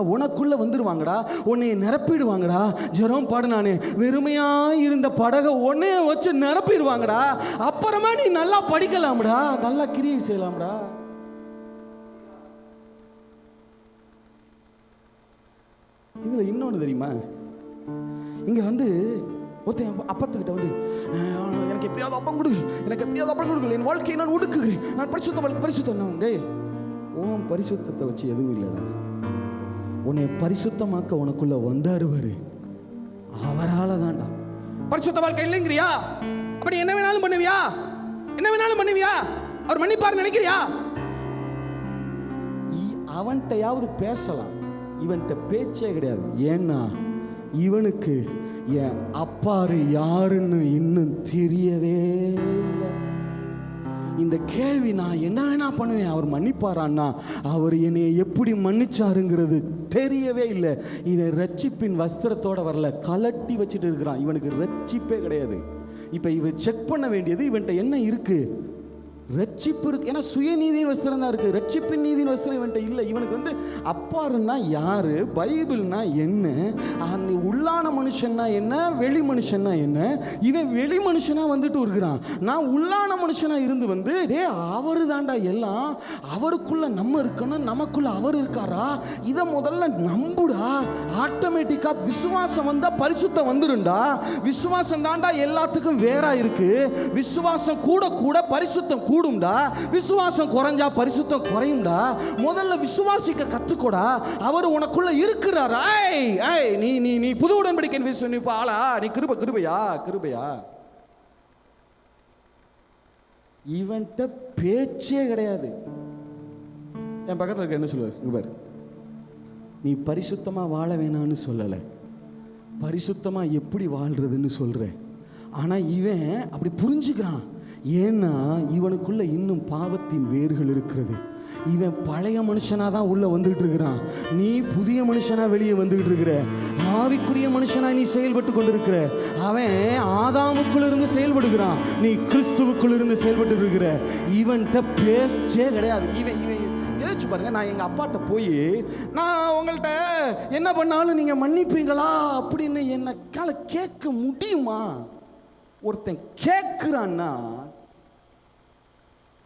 உன்னை நிரப்பிடுவாங்கடா. ஜெரம் பாடு, நானே வெறுமையா இருந்த படகை உன்னைய வச்சு நிரப்பிடுவாங்கடா. அப்புறமா நீ நல்லா படிக்கலாம்டா, நல்லா கிரியை செய்யலாம்டா. இதுல இன்னொன்று தெரியுமா? இங்க வந்து ஒருத்தன் அப்பத்துக்கிட்ட வந்து எனக்கு எப்படியாவது அப்பம் கொடுக்கல, என் வாழ்க்கையை நான் ஒடுக்குகிறேன், நான் பரிசுத்தம். டேய் உன் பரிசுத்தத்தை வச்சு எதுவும் இல்லைடா. உன்னை பரிசுத்தமாக்க உனக்குள்ள வந்தாருவாரு, அவரால தான்டா. பரிசுத்த வாழ்க்கை இல்லைங்கிறியா? அப்படி என்ன வேணாலும் பண்ணுவியா? அவர் மன்னிப்பாரு நினைக்கிறியா? அவன்கிட்டயாவது பேசலாம், இவன்கிட்ட பேச்சே கிடையாது. ஏன்னா இவனுக்கு என் அப்பாரு யாருன்னு இன்னும் தெரியவே இல்லை. இந்த கேள்வி நான் என்ன வேணா பண்ணுவேன், அவர் மன்னிப்பாரான்னா அவர் என்னை எப்படி மன்னிச்சாருங்கிறது தெரியவே இல்லை. இவன் ரட்சிப்பின் வஸ்திரத்தோட வரல, கலட்டி வச்சுட்டு இருக்கிறான். இவனுக்கு ரட்சிப்பே கிடையாது. இப்போ இவன் செக் பண்ண வேண்டியது இவன்கிட்ட என்ன இருக்கு. ரட்சிப்பு இருக்கு, ஏன்னா சுயநீதியின் வஸ்திரம் தான் இருக்கு. ரட்சிப்பின் நீதியின் வஸ்திரம் இவன்ட்ட இல்லை. இவனுக்கு வந்து அப்பாருன்னா யாரு, பைபிள்னா என்ன, உள்ளான மனுஷன்னா என்ன, வெளி மனுஷன்னா என்ன. இவன் வெளி மனுஷனா வந்துட்டு இருக்கிறான். நான் உள்ளான மனுஷனா இருந்து வந்து டே அவரு தாண்டா எல்லாம், அவருக்குள்ள நம்ம இருக்கணும், நமக்குள்ள அவர் இருக்காரா, இதை முதல்ல நம்புடா. ஆட்டோமேட்டிக்கா விசுவாசம் வந்தா பரிசுத்தம் வந்துருண்டா. விசுவாசம் தாண்டா எல்லாத்துக்கும் வேறா இருக்கு. விசுவாசம் கூட கூட பரிசுத்தம் கூடும்டா. விசுவாசம் குறைஞ்சா பரிசுத்தம் குறையும்டா. முதல்ல விசுவாசிக்க கத்துக்கோடா. அவர் உனக்குள்ள இருக்கிறாரா. நீ நீ நீ புது உடன்படிக்கை நீ ஆளா, நீ கிருபையா. இவன்ட்ட பேச்சே கிடையாது. என் பக்கத்தில் இருக்க என்ன சொல்லுவார், இங்க பாரு, நீ பரிசுத்தமா வாழ வேணான்னு சொல்லலை, பரிசுத்தமா எப்படி வாழ்றதுன்னு சொல்ற. ஆனா இவன் அப்படி புரிஞ்சுக்கிறான். ஏன்னா இவனுக்குள்ள இன்னும் பாவத்தின் வேர்கள் இருக்கிறது. இவன் பழைய மனுஷனா தான் உள்ள வந்துகிட்டு இருக்கிறான். நீ புதிய மனுஷனா வெளியே வந்துகிட்டு இருக்கிற. ஆவிக்குரிய மனுஷனா நீ செயல்பட்டு கொண்டிருக்கிற. அவன் ஆதாமுக்குள்ள இருந்து செயல்படுகிறான், நீ கிறிஸ்துவுக்குள்ள இருந்து செயல்பட்டு இருக்கிற. இவன்கிட்ட பேச்சே கிடையாது. இவன் யோசிச்சு பாருங்க, நான் எங்க அப்பாட்ட போய் நான் உங்கள்கிட்ட என்ன பண்ணாலும் நீங்க மன்னிப்பீங்களா அப்படின்னு என்னால கேட்க முடியுமா? ஒருத்தன் கேட்கிறான்னா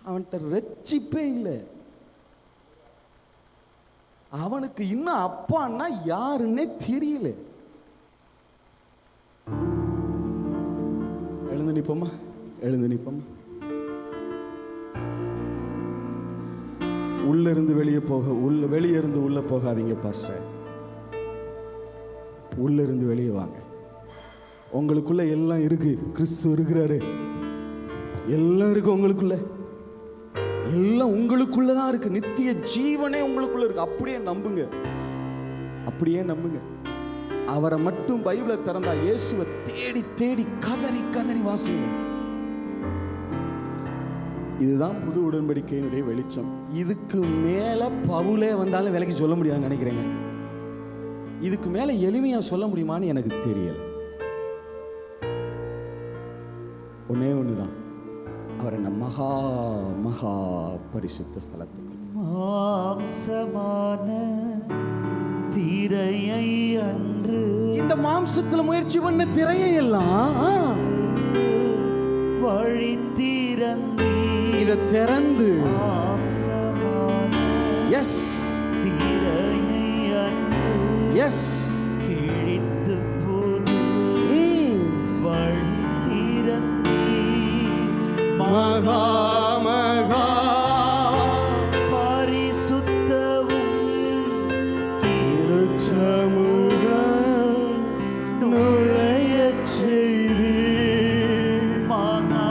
அவன்கிட்ட ரட்சிப்பே இல்லை. அவனுக்கு இன்னும் அப்பான்னா யாருன்னே தெரியல. எழுந்து நிப்போமா. உள்ள இருந்து வெளியே வெளியே இருந்து உள்ள போகாதீங்க பாஸ்டர். உள்ள இருந்து வெளியே வாங்க. உங்களுக்குள்ள எல்லாம் இருக்கு. கிறிஸ்து இருக்கிறாரு, எல்லாம் இருக்கு உங்களுக்குள்ள. எல்லாம் உங்களுக்குள்ளதான் இருக்கு. நித்திய ஜீவனே உங்களுக்குள்ள இருக்கு. அப்படியே நம்புங்க. அவரை மட்டும் பைபிளை திறந்தா இயேசுவை தேடி தேடி கதறி வாசிங்க. இதுதான் புது உடன்படிக்கையினுடைய வெளிச்சம். இதுக்கு மேல பவுலே வந்தாலும் விலைக்கு சொல்ல முடியாதுன்னு நினைக்கிறேங்க. இதுக்கு மேல எளிமையா சொல்ல முடியுமான்னு எனக்கு தெரியல. ஒன்னே ஒண்ணுதான், அவர் என்ன மகா பரிசுத்த ஸ்தலத்துக்கு மாம்சமான திரையை அன்று, இந்த மாம்சத்துல முயற்சி பண்ண திரையை எல்லாம் வழி திறந்து, இதை திறந்து மாம்சமான எஸ் திரையை அன்று எஸ் கிழித்து போது வழி திறந்து மகா பரிசுத்தவும் திருச்சமூக நுழையச் செய்தி. மகா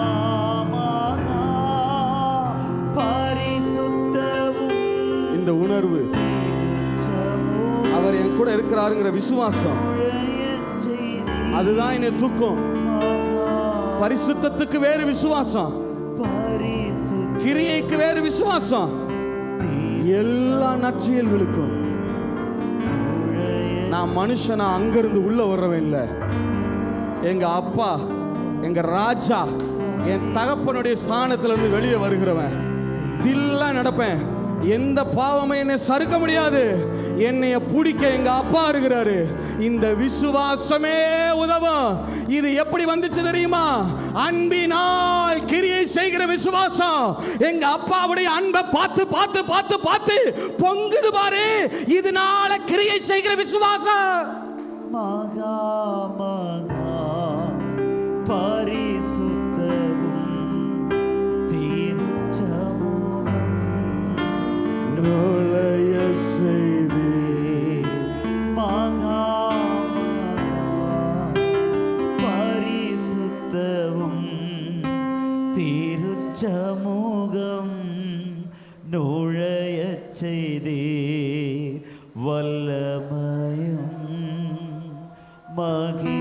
பரிசுத்தவும் இந்த உணர்வு, அவர் என் கூட இருக்கிறாருங்கிற விசுவாசம், அதுதான் என்னை தூக்கும். பரிசுத்தத்துக்கு வேறு விசுவாசம், கிரியைக்கு வேறு விசுவாசம். எல்லா நற்செயல்களுக்கும் நான் மனுஷனா அங்கிருந்து உள்ள வர்றவன் இல்லை. எங்க அப்பா, எங்க ராஜா, என் தகப்பனுடைய ஸ்தானத்துல இருந்து வெளியே வருகிறவன். தில்லா நடப்பேன். எந்த பாவமே என்னை சறுக்க முடியாது. என்னைய பிடிக்க எங்க அப்பா இருக்கிறாரு. இந்த விசுவாசமே உதவும். இது எப்படி வந்துச்சு தெரியுமா? அன்பினால் கிரியை செய்கிற விசுவாசம். எங்க அப்பாவுடைய அன்பை பார்த்து பார்த்து பார்த்து பார்த்து பொங்குது பாரு. இதனால கிரியை செய்கிற விசுவாசம். மகா பரிசுத்தவும் திருச்சமூகம் நுழைய செய்தி. மகா பரிசுத்தவும் திருச்சமூகம் நுழையச் செய்தே. வல்லமையும் மகிமை